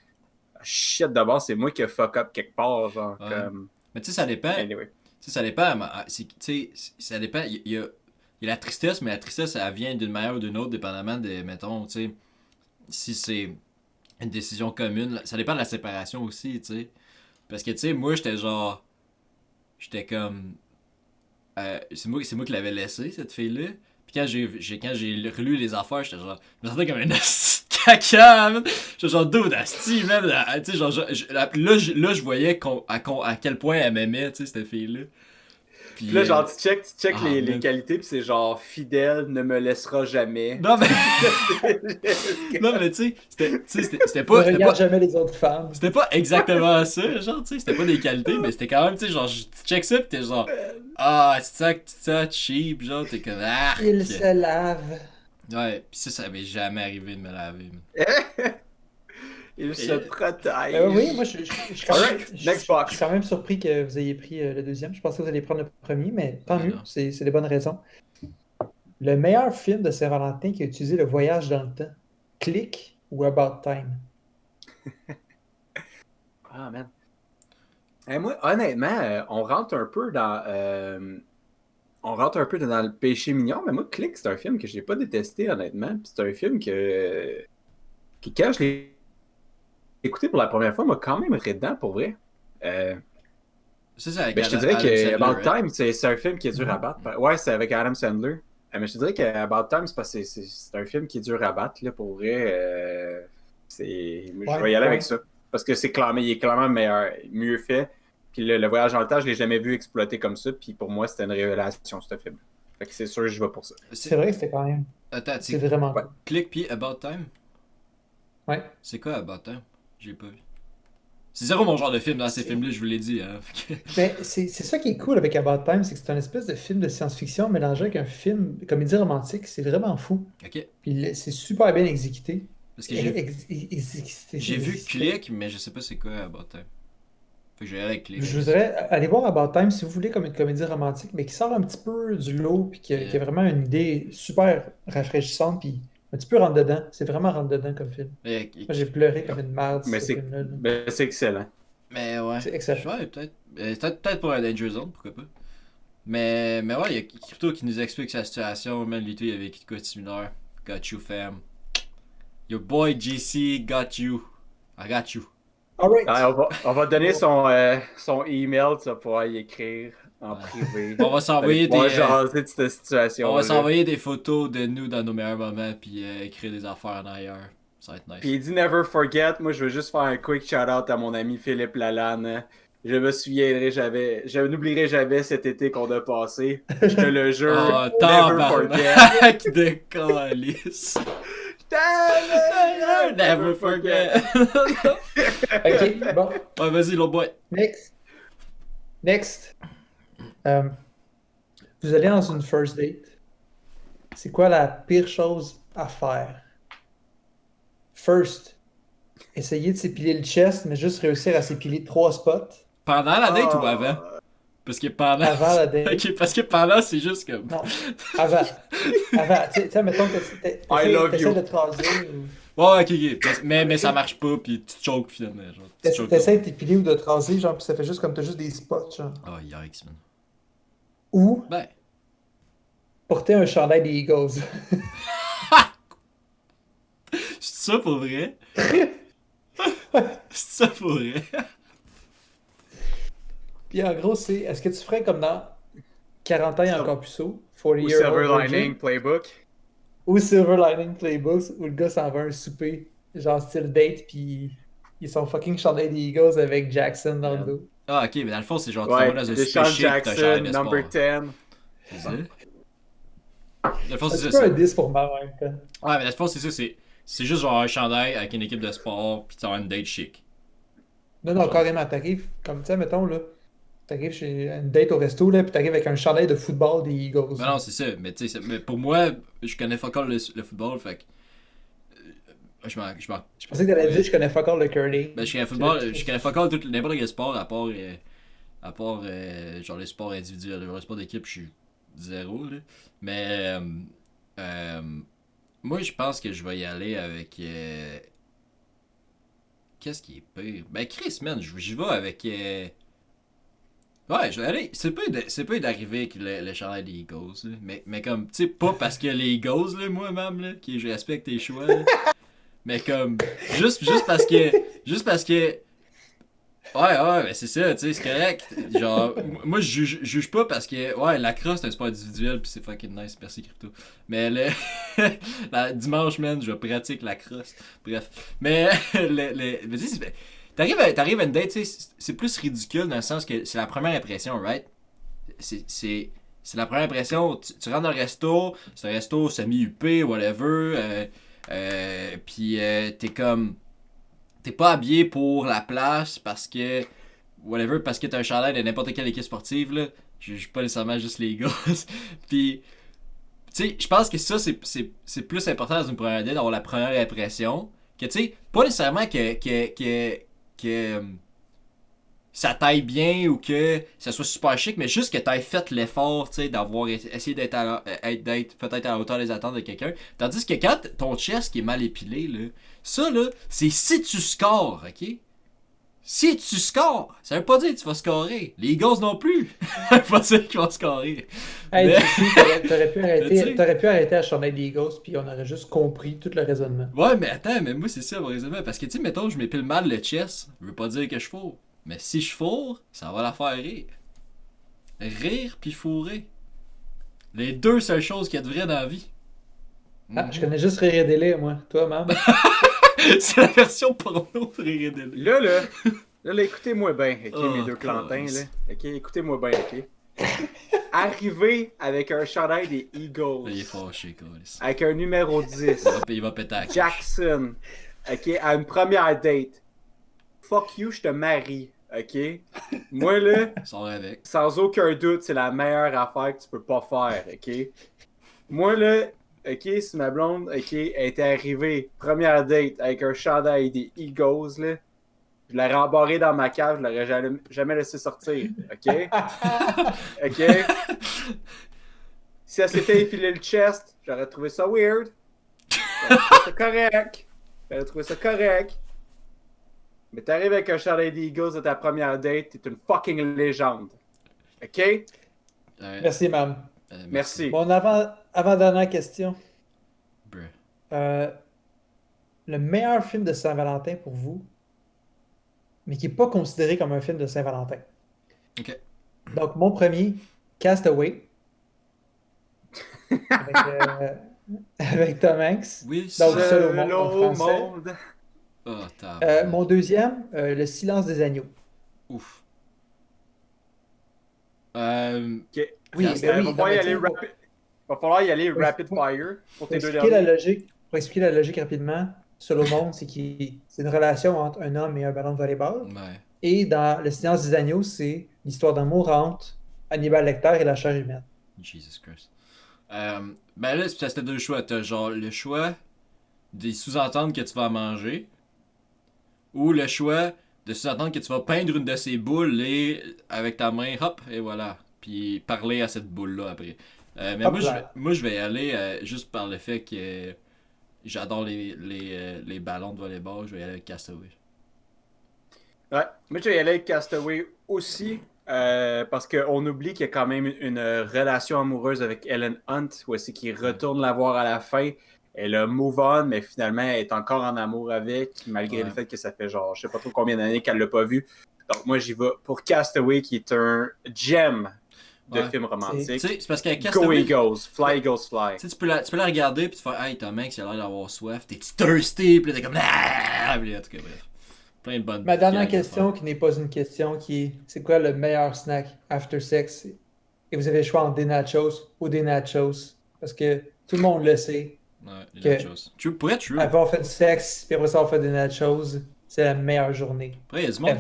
[SPEAKER 1] shit, d'abord, c'est moi qui ai fuck up quelque part. Genre,
[SPEAKER 2] Ouais.
[SPEAKER 1] comme.
[SPEAKER 2] Mais tu sais, ça dépend.
[SPEAKER 1] Anyway.
[SPEAKER 2] Tu sais, ça dépend. Tu sais, ça dépend. Il y a la tristesse, mais la tristesse, elle vient d'une manière ou d'une autre, dépendamment de, mettons, tu sais, si c'est une décision commune. Ça dépend de la séparation aussi, tu sais. Parce que, tu sais, moi, j'étais genre. J'étais comme. C'est moi qui l'avais laissé, cette fille-là. Puis quand j'ai relu les affaires, j'étais genre. Je me sentais comme un asti de caca, man. J'étais genre, dude, asti, man. Tu sais, genre, là, je voyais à quel point elle m'aimait, tu sais, cette fille-là.
[SPEAKER 1] Puis là, genre, tu check les
[SPEAKER 2] man.
[SPEAKER 1] qualités, puis c'est genre fidèle, ne me laissera jamais.
[SPEAKER 2] Non, mais. Non, mais tu sais, c'était pas.
[SPEAKER 3] Ne regarde jamais les autres femmes.
[SPEAKER 2] C'était pas exactement ça, genre, tu sais, c'était pas des qualités, mais c'était quand même, tu sais, genre, tu check ça, pis t'es genre, ah, c'est ça, cheap, genre, t'es comme, ah.
[SPEAKER 3] Il se lave.
[SPEAKER 2] Ouais, pis ça m'est jamais arrivé de me laver, man.
[SPEAKER 1] Il se protège.
[SPEAKER 3] Oui, moi, je suis
[SPEAKER 1] Alright, next box.
[SPEAKER 3] quand même surpris que vous ayez pris le deuxième. Je pensais que vous alliez prendre le premier, mais tant
[SPEAKER 2] Ouais,
[SPEAKER 3] mieux,
[SPEAKER 2] non.
[SPEAKER 3] c'est des bonnes raisons. Le meilleur film de Saint-Valentin qui a utilisé le voyage dans le temps, Click ou About Time?
[SPEAKER 1] Ah, man. Moi, honnêtement, on rentre un peu dans le péché mignon, mais moi, Click, c'est un film que j'ai pas détesté, honnêtement. Puis c'est un film que quand je l'ai écouté pour la première fois, m'a quand même redans, pour vrai.
[SPEAKER 2] Ça, c'est avec
[SPEAKER 1] Mais je te
[SPEAKER 2] Adam
[SPEAKER 1] dirais que
[SPEAKER 2] Sandler,
[SPEAKER 1] About
[SPEAKER 2] right?
[SPEAKER 1] Time, c'est un film qui est dur à battre. Ouais, c'est avec Adam Sandler. Mais je te dirais que About Time, c'est parce que c'est un film qui est dur à battre, là, pour vrai. Je vais y aller avec ça. Parce que il est clairement mieux fait. Puis le voyage dans le temps, je l'ai jamais vu exploité comme ça. Puis pour moi, c'était une révélation, ce film. Fait que c'est sûr que je vais pour ça.
[SPEAKER 3] C'est vrai que c'était quand même.
[SPEAKER 2] Attends,
[SPEAKER 3] C'est vraiment
[SPEAKER 1] Ouais.
[SPEAKER 3] cool.
[SPEAKER 2] Click pis About Time?
[SPEAKER 3] Ouais.
[SPEAKER 2] C'est quoi About Time? J'ai pas vu. C'est zéro mon genre de film dans ces films-là, je vous l'ai dit. Hein.
[SPEAKER 3] Mais c'est ça qui est cool avec About Time, c'est que c'est un espèce de film de science-fiction mélangé avec un film comédie romantique. C'est vraiment fou.
[SPEAKER 2] Ok.
[SPEAKER 3] Puis c'est super bien exécuté.
[SPEAKER 2] Parce que j'ai vu Click, mais je sais pas c'est quoi About Time. Fait que je vais aller avec Click.
[SPEAKER 3] Je voudrais aller voir About Time si vous voulez comme une comédie romantique, mais qui sort un petit peu du lot, puis qui a vraiment une idée super rafraîchissante, puis un petit peu rentre dedans. C'est vraiment rentre dedans comme film. Moi, j'ai pleuré comme une merde.
[SPEAKER 1] Mais c'est excellent.
[SPEAKER 2] Mais ouais.
[SPEAKER 3] C'est excellent.
[SPEAKER 2] Ouais, peut-être. Peut-être pour un Danger Zone, pourquoi pas. Mais ouais, il y a Crypto qui nous explique sa situation. Même lui, il avait écrit de quoi de similaire. Got you, fam. Your boy GC got you. I got you.
[SPEAKER 3] Alright.
[SPEAKER 1] On va donner son email, tu vas pouvoir y écrire en privé.
[SPEAKER 2] On va s'envoyer des.
[SPEAKER 1] Jaser de cette situation.
[SPEAKER 2] On va s'envoyer des photos de nous dans nos meilleurs moments, puis écrire des affaires en arrière. Ça va être nice.
[SPEAKER 1] Puis il dit Never forget. Moi, je veux juste faire un quick shout-out à mon ami Philippe Lalanne. Je me souviendrai jamais, je n'oublierai jamais cet été qu'on a passé. Je te le jure.
[SPEAKER 2] Oh,
[SPEAKER 1] Never forget.
[SPEAKER 2] de calice.
[SPEAKER 1] Never forget.
[SPEAKER 3] Ok, bon.
[SPEAKER 2] Ouais, vas-y, l'autre boy.
[SPEAKER 3] Next. Vous allez dans une first date. C'est quoi la pire chose à faire? First, essayer de s'épiler le chest, mais juste réussir à s'épiler 3 spots.
[SPEAKER 2] Pendant la date ou avant? Parce que pendant.
[SPEAKER 3] Avant la date.
[SPEAKER 2] Ok, parce que pendant, c'est juste comme.
[SPEAKER 3] Non, avant. Avant. Tu sais, mettons que t'essaies de te raser.
[SPEAKER 2] Ouais, ok. Mais ça marche pas, pis tu te choques finalement.
[SPEAKER 3] T'essaies de t'épiler ou de te raser, genre, pis ça fait juste comme t'as juste des spots, genre.
[SPEAKER 2] Oh, yikes, man.
[SPEAKER 3] Ou
[SPEAKER 2] Ben.
[SPEAKER 3] porter un chandail des Eagles.
[SPEAKER 2] C'est ça pour vrai? C'est ça pour vrai?
[SPEAKER 3] Puis en gros, c'est est-ce que tu ferais comme dans 40 ans et encore plus tôt, 40
[SPEAKER 1] Ou
[SPEAKER 3] Year
[SPEAKER 1] Silver
[SPEAKER 3] Old Virgin,
[SPEAKER 1] Lining Playbook.
[SPEAKER 3] ou Silver Lining Playbooks, où le gars s'en va à un souper, genre style date, puis ils sont fucking chandail des Eagles avec Jackson dans le dos.
[SPEAKER 2] Ah, ok, mais dans le fond, c'est genre, tu
[SPEAKER 1] Ouais,
[SPEAKER 2] vas dans un
[SPEAKER 1] Deshaun
[SPEAKER 2] super chic, t'as
[SPEAKER 1] Jackson,
[SPEAKER 2] de
[SPEAKER 1] number
[SPEAKER 2] sport.
[SPEAKER 1] 10.
[SPEAKER 2] C'est ça? Dans le fond, c'est
[SPEAKER 3] C'est
[SPEAKER 2] ça.
[SPEAKER 3] pas un 10 pour moi, en même temps.
[SPEAKER 2] Ouais, mais dans le fond, c'est ça. C'est juste genre un chandail avec une équipe de sport, pis t'as une date chic.
[SPEAKER 3] Non, carrément, t'arrives, comme tu sais, mettons, là, t'arrives chez une date au resto, là, puis t'arrives avec un chandail de football des Eagles.
[SPEAKER 2] Ben non, c'est ça. Mais tu sais, pour moi, je connais pas encore le football, fait que. Je
[SPEAKER 3] pensais que t'allais dire je connais pas encore le curling.
[SPEAKER 2] Ben, je connais pas encore n'importe quel sport à part genre les sports individuels. Le sport d'équipe, je suis zéro, là. Mais moi, je pense que je vais y aller avec. Qu'est-ce qui est pire? Ben, Chris, man, j'y vais avec. Ouais, je vais aller. C'est pas d'arriver avec le chandail des Eagles, là. Mais comme, tu sais, pas parce que les Eagles, là, moi-même, là, je respecte tes choix, là. Mais comme, juste parce que. Ouais, ben c'est ça, tu sais, c'est correct. Genre, moi, je juge pas parce que, ouais, la crosse, c'est un sport individuel, pis c'est fucking nice, merci Crypto. Mais dimanche, man, je pratique la crosse. Bref. Mais, mais tu sais, t'arrives à une date, tu sais, c'est plus ridicule dans le sens que c'est la première impression, right? C'est la première impression, tu rentres dans le resto, c'est un resto semi-huppé, whatever, pis t'es comme. T'es pas habillé pour la place parce que. Whatever, parce que t'as un chandail de n'importe quelle équipe sportive, là. Je juge pas nécessairement juste les gars. Pis. Tu sais, je pense que ça, c'est plus important dans une première date d'avoir la première impression. Que, tu sais, pas nécessairement que ça taille bien ou que ça soit super chic, mais juste que t'aies fait l'effort, tu sais, d'avoir essayé d'être peut-être à la hauteur des attentes de quelqu'un. Tandis que quand ton chest qui est mal épilé, là, ça, là, c'est si tu scores, ok? Si tu scores, ça veut pas dire que tu vas scorer. Les Eagles non plus. Ça veut pas dire qu'ils vont scorer.
[SPEAKER 3] Hey,
[SPEAKER 2] Mais...
[SPEAKER 3] t'aurais pu arrêter à chandail des Eagles, puis on aurait juste compris tout le raisonnement.
[SPEAKER 2] Ouais, mais attends, mais moi, c'est ça mon raisonnement. Parce que, tu sais, mettons, je m'épile mal le chest, ça veut pas dire que je fourre. Mais si je fourre, ça va la faire rire. Rire puis fourrer. Les deux seules choses qu'il y a de vrai dans la vie.
[SPEAKER 3] Ah, je connais juste Rire et Délai, moi. Toi, man.
[SPEAKER 2] C'est la version porno de Rire et Délai.
[SPEAKER 1] Là, écoutez-moi bien, ok,
[SPEAKER 2] Oh,
[SPEAKER 1] mes deux clantins,
[SPEAKER 2] calice.
[SPEAKER 1] là. Ok, écoutez-moi bien, ok. Arriver avec un chandail des Eagles.
[SPEAKER 2] Il est fâché, calice.
[SPEAKER 1] Avec un numéro 10.
[SPEAKER 2] Il va péter à la coche.
[SPEAKER 1] Jackson. Ok, à une première date. fuck you, je te marie, ok? Moi, là,
[SPEAKER 2] Sors avec.
[SPEAKER 1] sans aucun doute, c'est la meilleure affaire que tu peux pas faire, ok? Moi, là, ok, si ma blonde, ok, était arrivée, première date, avec un chandail des Eagles, là, je l'aurais embarré dans ma cave, je l'aurais jamais laissé sortir, ok? Ok? Si elle s'était épilé le chest, j'aurais trouvé ça weird. J'aurais trouvé ça correct. J'aurais trouvé ça correct. Mais t'arrives avec un chandail des Eagles de ta première date, t'es une fucking légende. Ok?
[SPEAKER 2] Ouais.
[SPEAKER 3] Merci, Mam.
[SPEAKER 1] Merci.
[SPEAKER 3] Mon avant-dernière question.
[SPEAKER 2] Bruh.
[SPEAKER 3] Le meilleur film de Saint-Valentin pour vous, mais qui n'est pas considéré comme un film de Saint-Valentin.
[SPEAKER 2] Ok.
[SPEAKER 3] Donc, mon premier, Castaway. Avec Tom Hanks.
[SPEAKER 2] Oui,
[SPEAKER 3] Donc,
[SPEAKER 2] ça.
[SPEAKER 3] seul au monde en
[SPEAKER 1] Hello,
[SPEAKER 3] français.
[SPEAKER 1] monde.
[SPEAKER 2] Oh, t'as.
[SPEAKER 3] Mon deuxième, Le silence des agneaux.
[SPEAKER 2] Ouf.
[SPEAKER 1] Ok.
[SPEAKER 3] Oui,
[SPEAKER 2] Cast-
[SPEAKER 3] ben oui,
[SPEAKER 1] Va falloir y aller rapid fire pour
[SPEAKER 3] Pour
[SPEAKER 1] tes deux
[SPEAKER 3] expliquer la
[SPEAKER 1] derniers.
[SPEAKER 3] logique, pour expliquer la logique rapidement, Seul au monde, c'est une relation entre un homme et un ballon de volleyball.
[SPEAKER 2] Ouais.
[SPEAKER 3] Et dans Le silence des agneaux, c'est l'histoire d'amour entre Hannibal Lecter et la chair humaine.
[SPEAKER 2] Jesus Christ. Ben là, c'était deux choix. T'as genre le choix des sous-entendre que tu vas manger, ou le choix de sous-entendre que tu vas peindre une de ces boules et avec ta main, hop, et voilà. Puis parler à cette boule-là après. Mais
[SPEAKER 3] Hop
[SPEAKER 2] moi,
[SPEAKER 3] là.
[SPEAKER 2] je vais y aller juste par le fait que j'adore les ballons de volleyball. Je vais y aller avec Castaway.
[SPEAKER 1] Ouais, moi je vais y aller avec Castaway aussi, parce qu'on oublie qu'il y a quand même une relation amoureuse avec Ellen Hunt, où c'est qu'il retourne la voir à la fin. Elle a move on, mais finalement elle est encore en amour avec, malgré le fait que ça fait genre je sais pas trop combien d'années qu'elle l'a pas vu. Donc moi j'y vais pour Castaway, qui est un gem de
[SPEAKER 2] Ouais.
[SPEAKER 1] film romantique.
[SPEAKER 2] Tu sais, c'est parce qu'avec
[SPEAKER 1] Go
[SPEAKER 2] Castaway,
[SPEAKER 1] Eagles, fly Eagles fly.
[SPEAKER 2] tu sais, tu peux la regarder puis tu fais hey, Tom Hanks, il a l'air d'avoir soif. T'es thirsty, puis là, t'es comme ah! Puis là, en tout cas, bref. Plein de bonnes.
[SPEAKER 3] Ma dernière
[SPEAKER 2] gags à
[SPEAKER 3] question, qui n'est pas une question, qui est c'est quoi le meilleur snack after sex? Et vous avez le choix entre des nachos ou des nachos. Parce que tout le monde le sait.
[SPEAKER 2] faire. Ouais, les
[SPEAKER 3] Que-
[SPEAKER 2] nachos. True, pour être true.
[SPEAKER 3] Après, on fait du sexe, puis après ça, on fait des nachos. C'est la meilleure journée.
[SPEAKER 2] Après, il y a du monde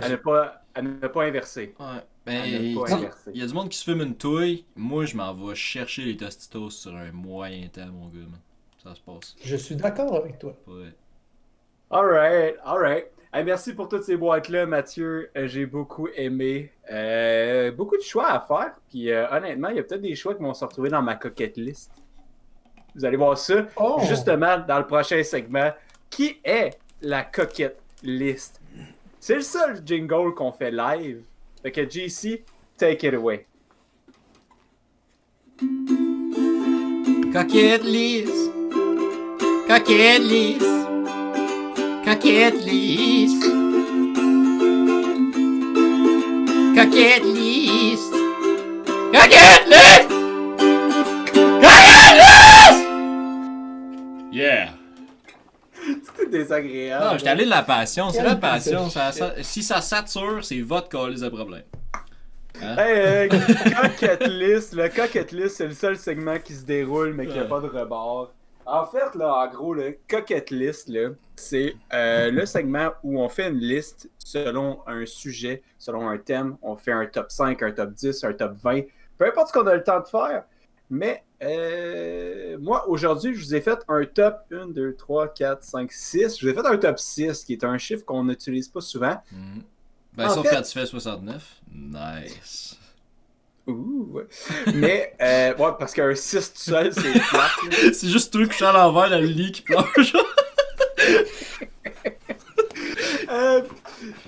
[SPEAKER 1] Elle n'a pas inversé.
[SPEAKER 2] Ouais.
[SPEAKER 1] Elle
[SPEAKER 2] Ben,
[SPEAKER 1] n'a pas
[SPEAKER 2] tu sais,
[SPEAKER 1] inversé.
[SPEAKER 2] il y a du monde qui se fume une touille. Moi, je m'en vais chercher les tostitos sur un moyen temps, mon gars. Man. Ça se passe.
[SPEAKER 3] Je suis d'accord avec toi.
[SPEAKER 2] Pas vrai.
[SPEAKER 1] Alright. Hey, merci pour toutes ces boîtes-là, Mathieu. J'ai beaucoup aimé. Beaucoup de choix à faire. Puis honnêtement, il y a peut-être des choix qui vont se retrouver dans ma coquette list. Vous allez voir ça
[SPEAKER 3] Oh!
[SPEAKER 1] justement dans le prochain segment. Qui est la coquette list? C'est le seul jingle qu'on fait live. Fait que JC, take it away.
[SPEAKER 2] Coquette lisse. Coquette lisse. Coquette lisse. Coquette lisse. Coquette lisse. Coquette lisse. Yeah.
[SPEAKER 1] C'est désagréable.
[SPEAKER 2] Non, j'étais allé de la passion. C'est
[SPEAKER 3] Quel
[SPEAKER 2] la passion.
[SPEAKER 3] piece of
[SPEAKER 2] Si ça sature, c'est votre calice de problème. Hein?
[SPEAKER 1] Hey, Coquette List, le Coquette List, c'est le seul segment qui se déroule mais qui n'a
[SPEAKER 2] Ouais.
[SPEAKER 1] pas de rebord. En fait, là, en gros, le Coquette List, là, c'est le segment où on fait une liste selon un sujet, selon un thème. On fait un top 5, un top 10, un top 20, peu importe ce qu'on a le temps de faire. Mais moi, aujourd'hui, je vous ai fait un top 1, 2, 3, 4, 5, 6. Je vous ai fait un top 6, qui est un chiffre qu'on n'utilise pas souvent.
[SPEAKER 2] Mhm. Ben,
[SPEAKER 1] En
[SPEAKER 2] sauf
[SPEAKER 1] fait-
[SPEAKER 2] quand tu fais 69. Nice.
[SPEAKER 1] Ouh, ouais. Mais, ouais, parce qu'un 6 tout seul, c'est plate, là.
[SPEAKER 2] C'est juste toi couché à l'envers dans le lit qui pleure, genre.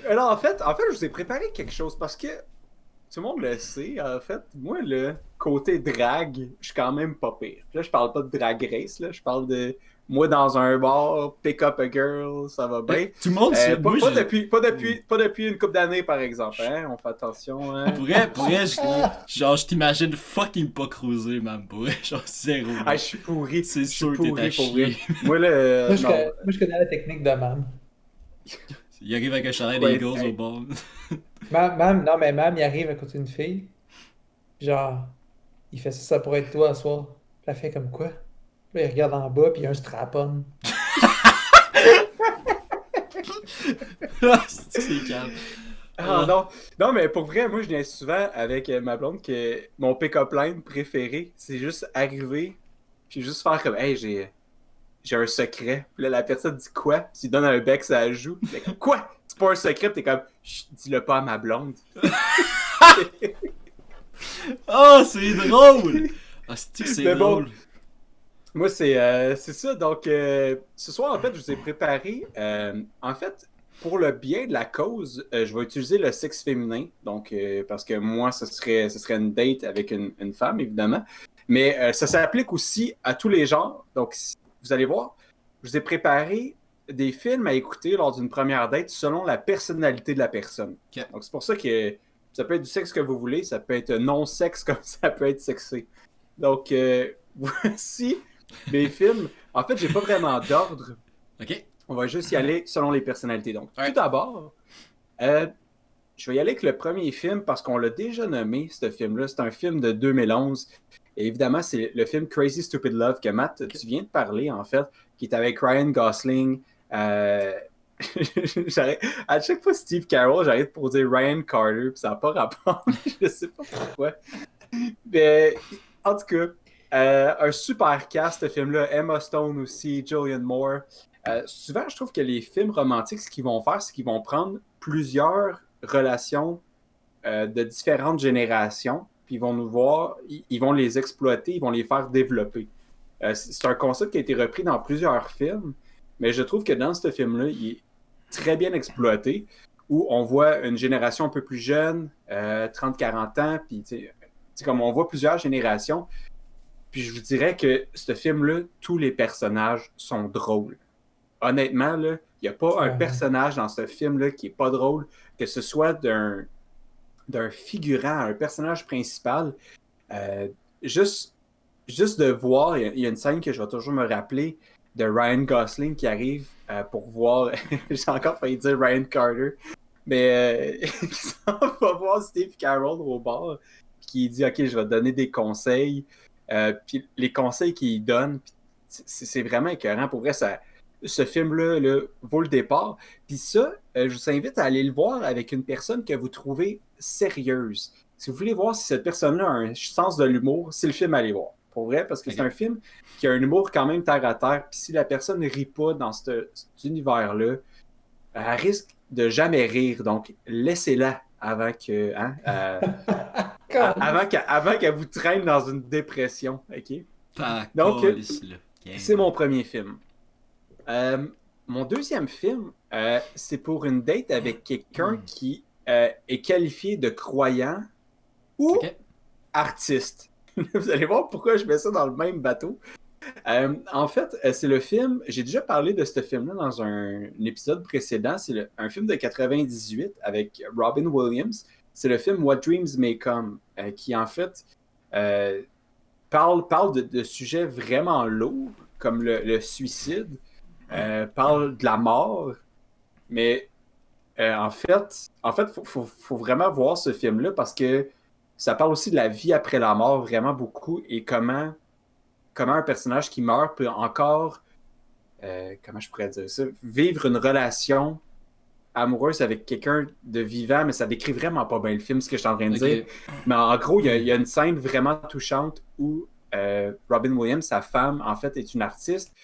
[SPEAKER 1] Alors, en fait, je vous ai préparé quelque chose parce que tout le monde le sait, en fait. Moi, le côté drague, je suis quand même pas pire. Là, je parle pas de drag race, là. Je parle de moi dans un bar, pick up a girl, ça va bien.
[SPEAKER 2] Tout le monde sait.
[SPEAKER 1] Pas,
[SPEAKER 2] Moi,
[SPEAKER 1] pas
[SPEAKER 2] j'ai-
[SPEAKER 1] depuis une couple d'années, par exemple. Hein? On fait attention. Hein?
[SPEAKER 2] Pour vrai, genre, je t'imagine fucking pas cruiser, même, pour vrai. Genre, zéro.
[SPEAKER 1] Ah, je suis pourri.
[SPEAKER 2] C'est
[SPEAKER 1] Je suis
[SPEAKER 2] sûr que t'es à
[SPEAKER 1] pourri pour vrai.
[SPEAKER 2] chier.
[SPEAKER 1] Moi, là,
[SPEAKER 3] Moi, je
[SPEAKER 1] non.
[SPEAKER 3] connais, moi, je connais la technique de Mam.
[SPEAKER 2] Il arrive avec un chalet
[SPEAKER 1] Ouais,
[SPEAKER 2] des Eagles
[SPEAKER 1] hey.
[SPEAKER 2] au bord.
[SPEAKER 3] Mam, il arrive à côté d'une fille. Genre, il fait ça, ça pourrait être toi ce soir. Puis elle fait comme quoi? Puis là, il regarde en bas, puis il y a un strap-on.
[SPEAKER 2] C'est calme.
[SPEAKER 1] Ah non, non, mais pour vrai, moi je viens souvent avec ma blonde que mon pick-up line préféré, c'est juste arriver, puis juste faire comme, hey, j'ai un secret. Puis là, la personne dit quoi? Puis tu lui donnes un bec, ça joue. Fait que, quoi? C'est pas un secret, puis t'es comme, chut, dis-le pas à ma blonde.
[SPEAKER 2] Oh, c'est drôle! Ah, c'est
[SPEAKER 1] Mais bon,
[SPEAKER 2] drôle.
[SPEAKER 1] moi, c'est ça. Donc, ce soir, en fait, je vous ai préparé. En fait, pour le bien de la cause, je vais utiliser le sexe féminin. Donc, parce que moi, ce serait une date avec une femme, évidemment. Mais ça s'applique aussi à tous les genres. Donc, vous allez voir, je vous ai préparé des films à écouter lors d'une première date selon la personnalité de la personne.
[SPEAKER 2] Okay.
[SPEAKER 1] Donc, c'est pour ça que ça peut être du sexe que vous voulez, ça peut être non-sexe comme ça peut être sexy. Donc, voici mes films. En fait, j'ai pas vraiment d'ordre.
[SPEAKER 2] OK.
[SPEAKER 1] On va juste y aller selon les personnalités. Donc,
[SPEAKER 2] Ouais.
[SPEAKER 1] tout d'abord, je vais y aller avec le premier film parce qu'on l'a déjà nommé, ce film-là. C'est un film de 2011. Et évidemment, c'est le film Crazy Stupid Love que Matt, tu viens de parler, en fait, qui est avec Ryan Gosling. À chaque fois Steve Carell, j'arrête pour dire Ryan Carter, puis ça n'a pas rapport. Je sais pas pourquoi. Mais en tout cas, un super cast, ce film-là. Emma Stone aussi, Julianne Moore. Souvent, je trouve que les films romantiques, ce qu'ils vont faire, c'est qu'ils vont prendre plusieurs relations de différentes générations, puis ils vont nous voir, ils vont les exploiter, ils vont les faire développer. C'est un concept qui a été repris dans plusieurs films, mais je trouve que dans ce film-là, il est très bien exploité, où on voit une génération un peu plus jeune, 30-40 ans, puis comme on voit plusieurs générations, puis je vous dirais que ce film-là, tous les personnages sont drôles. Honnêtement, il n'y a pas un personnage dans ce film-là qui n'est pas drôle, que ce soit d'un figurant à un personnage principal. Juste de voir, il y a une scène que je vais toujours me rappeler de Ryan Gosling qui arrive pour voir, j'ai encore failli dire Ryan Carter, mais il s'en va voir Steve Carell au bar, qui dit « Ok, je vais te donner des conseils. » Puis les conseils qu'il donne, c'est vraiment écœurant. Pour vrai, ce film-là vaut le départ. Puis ça, je vous invite à aller le voir avec une personne que vous trouvez sérieuse. Si vous voulez voir si cette personne-là a un sens de l'humour, c'est le film à aller voir. Pour vrai, parce que c'est un film qui a un humour quand même terre à terre. Puis si la personne ne rit pas dans cet univers-là, elle risque de jamais rire. Donc, laissez-la avant que... avant qu'elle vous traîne dans une dépression. OK? Donc, c'est mon premier film. Mon deuxième film, c'est pour une date avec quelqu'un qui est qualifié de croyant ou artiste. Vous allez voir pourquoi je mets ça dans le même bateau. En fait, c'est le film, j'ai déjà parlé de ce film-là dans un épisode précédent, c'est un film de 98 avec Robin Williams. C'est le film What Dreams May Come, qui en fait parle de sujets vraiment lourds, comme le suicide, parle de la mort, mais en fait, faut vraiment voir ce film-là parce que ça parle aussi de la vie après la mort vraiment beaucoup et comment un personnage qui meurt peut encore, comment je pourrais dire ça, vivre une relation amoureuse avec quelqu'un de vivant, mais ça décrit vraiment pas bien le film, ce que je suis en train de dire. Mais en gros, il y a une scène vraiment touchante où Robin Williams, sa femme, en fait, est une artiste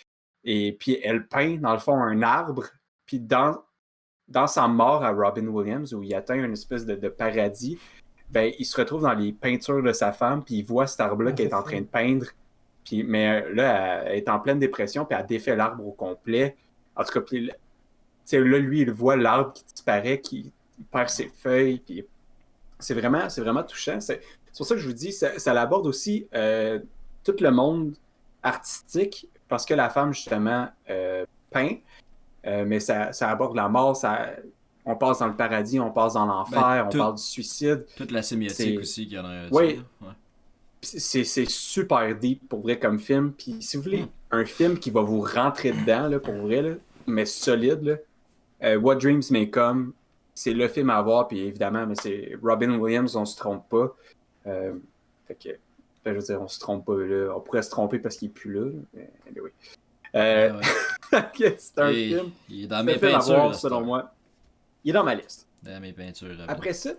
[SPEAKER 1] et puis elle peint, dans le fond, un arbre. Puis dans sa mort à Robin Williams, où il atteint une espèce de paradis, ben, il se retrouve dans les peintures de sa femme, puis il voit cet arbre-là qu'elle est en train de peindre. Puis, mais là, elle est en pleine dépression, puis elle défait l'arbre au complet. En tout cas, puis, là, lui, il voit l'arbre qui disparaît, qui perd ses feuilles. Puis c'est vraiment touchant. C'est pour ça que je vous dis, ça l'aborde aussi tout le monde artistique, parce que la femme, justement, peint. Mais ça aborde la mort, on passe dans le paradis, on passe dans l'enfer, on parle du suicide.
[SPEAKER 2] Toute la sémiotique aussi qu'il y en a.
[SPEAKER 1] Oui, c'est super deep pour vrai comme film. Puis si vous voulez un film qui va vous rentrer dedans, là, pour vrai, là, mais solide, là, What Dreams May Come, c'est le film à voir. Puis évidemment, mais c'est Robin Williams, on se trompe pas. Fait que, je veux dire, on se trompe pas. Là. On pourrait se tromper parce qu'il est plus là. Mais anyway. C'est un film.
[SPEAKER 2] Il est dans mes
[SPEAKER 1] peintures,
[SPEAKER 2] peintures,
[SPEAKER 1] selon moi. il est dans ma liste.
[SPEAKER 2] Dans mes peintures.
[SPEAKER 1] Après ça,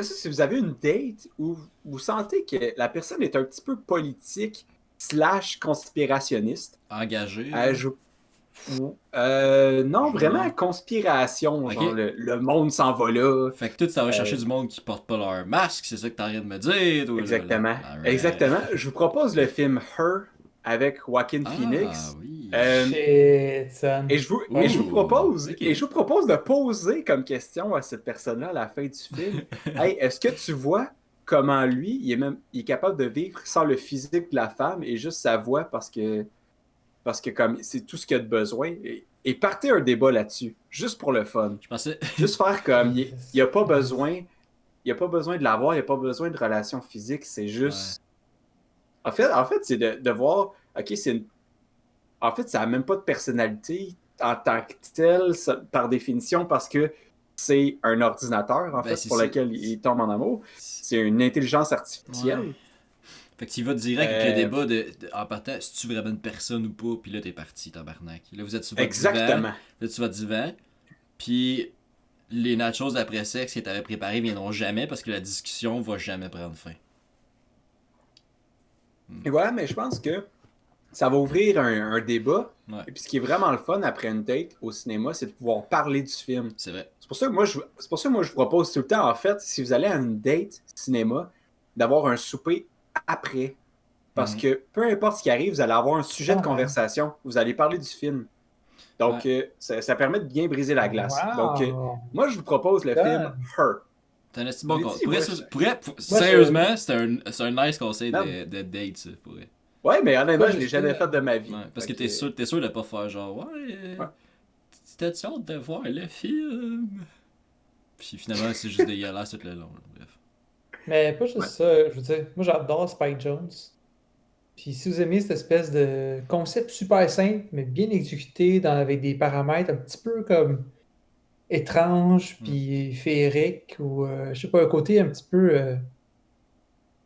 [SPEAKER 1] si vous avez une date où vous sentez que la personne est un petit peu politique / conspirationniste,
[SPEAKER 2] Engagé.
[SPEAKER 1] non, vraiment conspiration, genre le monde s'en va là.
[SPEAKER 2] Fait que toi, tu t'en vas chercher du monde qui porte pas leur masque, c'est ça que t'arrêtes de me dire? Toi,
[SPEAKER 1] Exactement.
[SPEAKER 2] Alright.
[SPEAKER 1] Exactement. Je vous propose le film Her avec Joaquin Phoenix.
[SPEAKER 2] Oui.
[SPEAKER 3] Shit, son.
[SPEAKER 1] Et je vous propose,
[SPEAKER 2] ok.
[SPEAKER 1] et je vous propose de poser comme question à cette personne-là à la fin du film. Hey, est-ce que tu vois comment lui, il est capable de vivre sans le physique de la femme et juste sa voix parce que comme c'est tout ce qu'il a de besoin. Et partez un débat là-dessus, juste pour le fun.
[SPEAKER 2] Je pensais.
[SPEAKER 1] Juste faire comme il n'y a pas besoin. Il n'y a pas besoin de l'avoir, il n'y a pas besoin de relation physique, c'est juste. En fait, c'est de voir. Ok, en fait, ça n'a même pas de personnalité en tant que tel, par définition, parce que c'est un ordinateur, en fait, pour lequel il tombe en amour. C'est une intelligence artificielle.
[SPEAKER 2] Ouais. Fait que tu vas direct avec le débat en partant, si tu vraiment une personne ou pas, puis là t'es parti, tabarnak. Là vous êtes sur votre
[SPEAKER 1] Exactement.
[SPEAKER 2] Là tu vas divan, puis les nachos après sexe que t'avais préparés viendront jamais parce que la discussion va jamais prendre fin.
[SPEAKER 1] Et voilà, mais je pense que ça va ouvrir un débat.
[SPEAKER 2] Ouais.
[SPEAKER 1] Et puis ce qui est vraiment le fun après une date au cinéma, c'est de pouvoir parler du film.
[SPEAKER 2] C'est vrai.
[SPEAKER 1] C'est pour ça que moi, je vous propose tout le temps, en fait, si vous allez à une date cinéma, d'avoir un souper après. Parce que peu importe ce qui arrive, vous allez avoir un sujet de conversation. Vous allez parler du film. Donc, ça permet de bien briser la glace.
[SPEAKER 3] Wow.
[SPEAKER 1] Donc, moi, je vous propose le film Her.
[SPEAKER 2] C'est un esti bon
[SPEAKER 1] Je l'ai
[SPEAKER 2] conseil.
[SPEAKER 1] dit,
[SPEAKER 2] Sérieusement, c'est un nice conseil de date, ça, pour vrai.
[SPEAKER 1] Ouais, mais honnêtement,
[SPEAKER 3] Moi,
[SPEAKER 1] je l'ai jamais fait de ma vie.
[SPEAKER 2] Ouais, parce que
[SPEAKER 1] Fait
[SPEAKER 2] t'es sûr de pas faire genre, t'as-tu hâte de voir le film? Puis finalement, c'est juste dégueulasse tout le long. Bref.
[SPEAKER 3] Mais pas juste ça, je veux dire, moi j'adore Spike Jones. Puis si vous aimez cette espèce de concept super simple, mais bien exécuté avec des paramètres un petit peu comme étranges, puis féeriques, ou je sais pas, un côté un petit peu,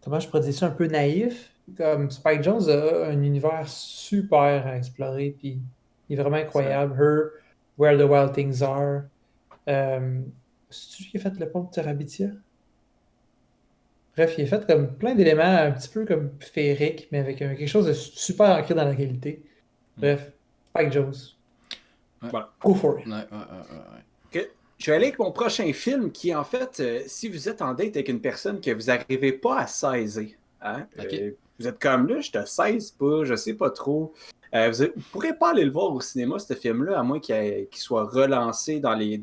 [SPEAKER 3] comment je pourrais dire ça, un peu naïf. Comme Spike Jones a un univers super à explorer, puis il est vraiment incroyable. Her, Where the Wild Things Are. C'est-tu qui a fait le pont de Terabithia? Bref, il est fait comme plein d'éléments un petit peu comme féeriques, mais avec quelque chose de super ancré dans la réalité. Bref, Spike Jones.
[SPEAKER 1] Voilà.
[SPEAKER 3] Go for it.
[SPEAKER 2] Ouais.
[SPEAKER 1] Ok. Je vais aller avec mon prochain film qui, en fait, si vous êtes en date avec une personne que vous n'arrivez pas à saisir, hein, vous êtes comme là, je te saisis pas, je sais pas trop. Vous pourrez pas aller le voir au cinéma, ce film-là, à moins qu'il soit relancé dans le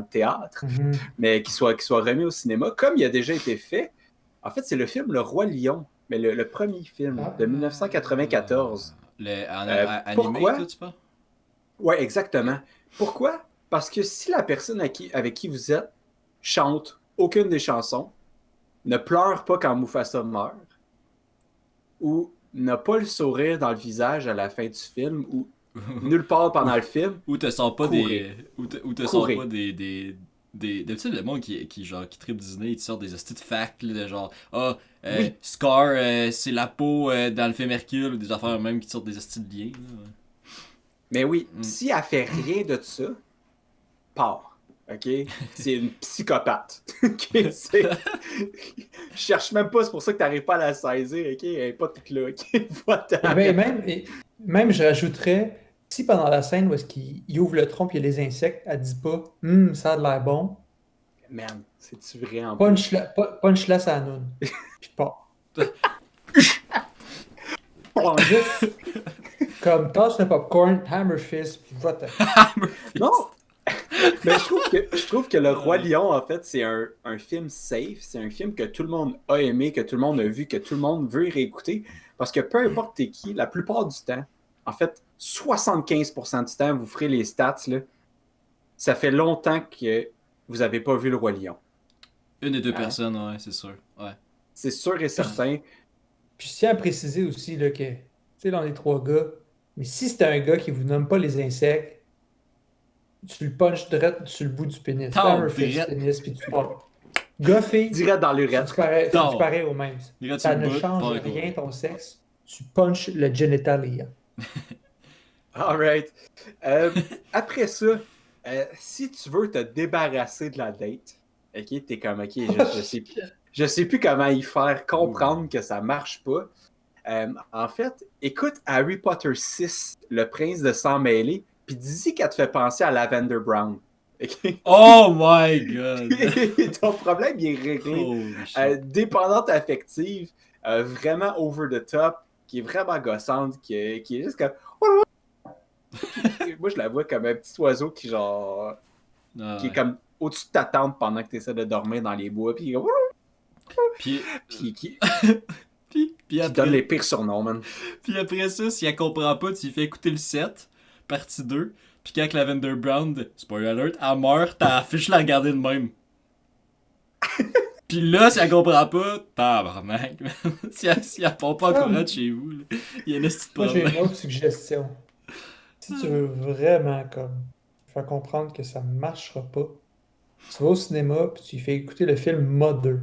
[SPEAKER 1] théâtre, mais qu'il soit remis au cinéma, comme il a déjà été fait. En fait, c'est le film Le Roi Lion, mais le premier film de 1994.
[SPEAKER 2] Animé,
[SPEAKER 1] pourquoi?
[SPEAKER 2] tout, tu penses?
[SPEAKER 1] Oui, exactement. Pourquoi? Parce que si la personne avec qui vous êtes chante aucune des chansons, ne pleure pas quand Mufasa meurt, ou n'a pas le sourire dans le visage à la fin du film, ou nulle part pendant le film,
[SPEAKER 2] ou te sens pas
[SPEAKER 1] courez.
[SPEAKER 2] ou te sens pas d'habitude, le monde qui tripe Disney, ils te sortent des hosties de facts, là, de genre, Scar, c'est la peau dans le film Hercule, ou des affaires même qui te sortent des hosties de liens. Là.
[SPEAKER 1] Mais oui, si elle fait rien de ça, part. OK? C'est une psychopathe. OK? Je cherche même pas, c'est pour ça que t'arrives pas à la saisir. OK? Elle est pas toute là. OK?
[SPEAKER 3] Même, je rajouterais, si pendant la scène où est-ce qu'il ouvre le tronc et il y a les insectes, elle dit pas « ça a de l'air bon »,
[SPEAKER 1] man, c'est-tu vrai en
[SPEAKER 3] punch-la sa noune. Puis part. Juste comme tasse le popcorn, hammer fist, puis va-t'en.
[SPEAKER 1] Non! Mais je trouve que Le Roi Lion, en fait, c'est un film safe. C'est un film que tout le monde a aimé, que tout le monde a vu, que tout le monde veut réécouter. Parce que peu importe t'es qui, la plupart du temps, en fait, 75% du temps, vous ferez les stats, là, ça fait longtemps que vous n'avez pas vu Le Roi Lion.
[SPEAKER 2] Une des deux personnes, ouais, c'est sûr. Ouais.
[SPEAKER 1] C'est sûr et certain.
[SPEAKER 3] Puis je tiens à préciser aussi là, que, tu sais, là, on est 3 gars, mais si c'est un gars qui vous nomme pas les insectes, tu le punches direct sur le bout du pénis. Pénis, puis tu pars. Gars-fille,
[SPEAKER 1] direct dans l'urètre.
[SPEAKER 3] C'est du pareil au même. Ça ne change rien ton sexe. Tu punches le genitalia.
[SPEAKER 1] Alright. Après ça, si tu veux te débarrasser de la date, ok, t'es comme, ok, je sais plus comment y faire comprendre que ça marche pas. En fait, écoute Harry Potter 6, Le Prince de Sang Mêlé, puis dis-y qu'elle te fait penser à Lavender Brown. Ok?
[SPEAKER 2] Oh my god!
[SPEAKER 1] Ton problème, il est réglé.
[SPEAKER 2] Holy shit.
[SPEAKER 1] Dépendante affective, vraiment over the top, qui est vraiment gossante, qui est juste comme... Moi, je la vois comme un petit oiseau qui, genre,
[SPEAKER 2] Ah,
[SPEAKER 1] qui est
[SPEAKER 2] ouais.
[SPEAKER 1] comme au-dessus de ta tente pendant que tu essaies de dormir dans les bois, puis
[SPEAKER 2] Puis,
[SPEAKER 1] qui
[SPEAKER 2] puis
[SPEAKER 1] donne les
[SPEAKER 2] après,
[SPEAKER 1] pires surnoms, man.
[SPEAKER 2] puis après ça, si elle comprend pas, tu lui fais écouter le 7, partie 2, puis quand Lavender Brown, spoiler alert, elle meurt, t'as fiche la regarder de même. Puis là, si elle comprend pas, tabarnak, man. si elle part pas en courant de chez vous, là, il y a un petit
[SPEAKER 3] Moi, j'ai
[SPEAKER 2] problème.
[SPEAKER 3] une autre suggestion. Si tu veux vraiment comme faire comprendre que ça ne marchera pas, tu vas au cinéma puis tu lui fais écouter le film Mother.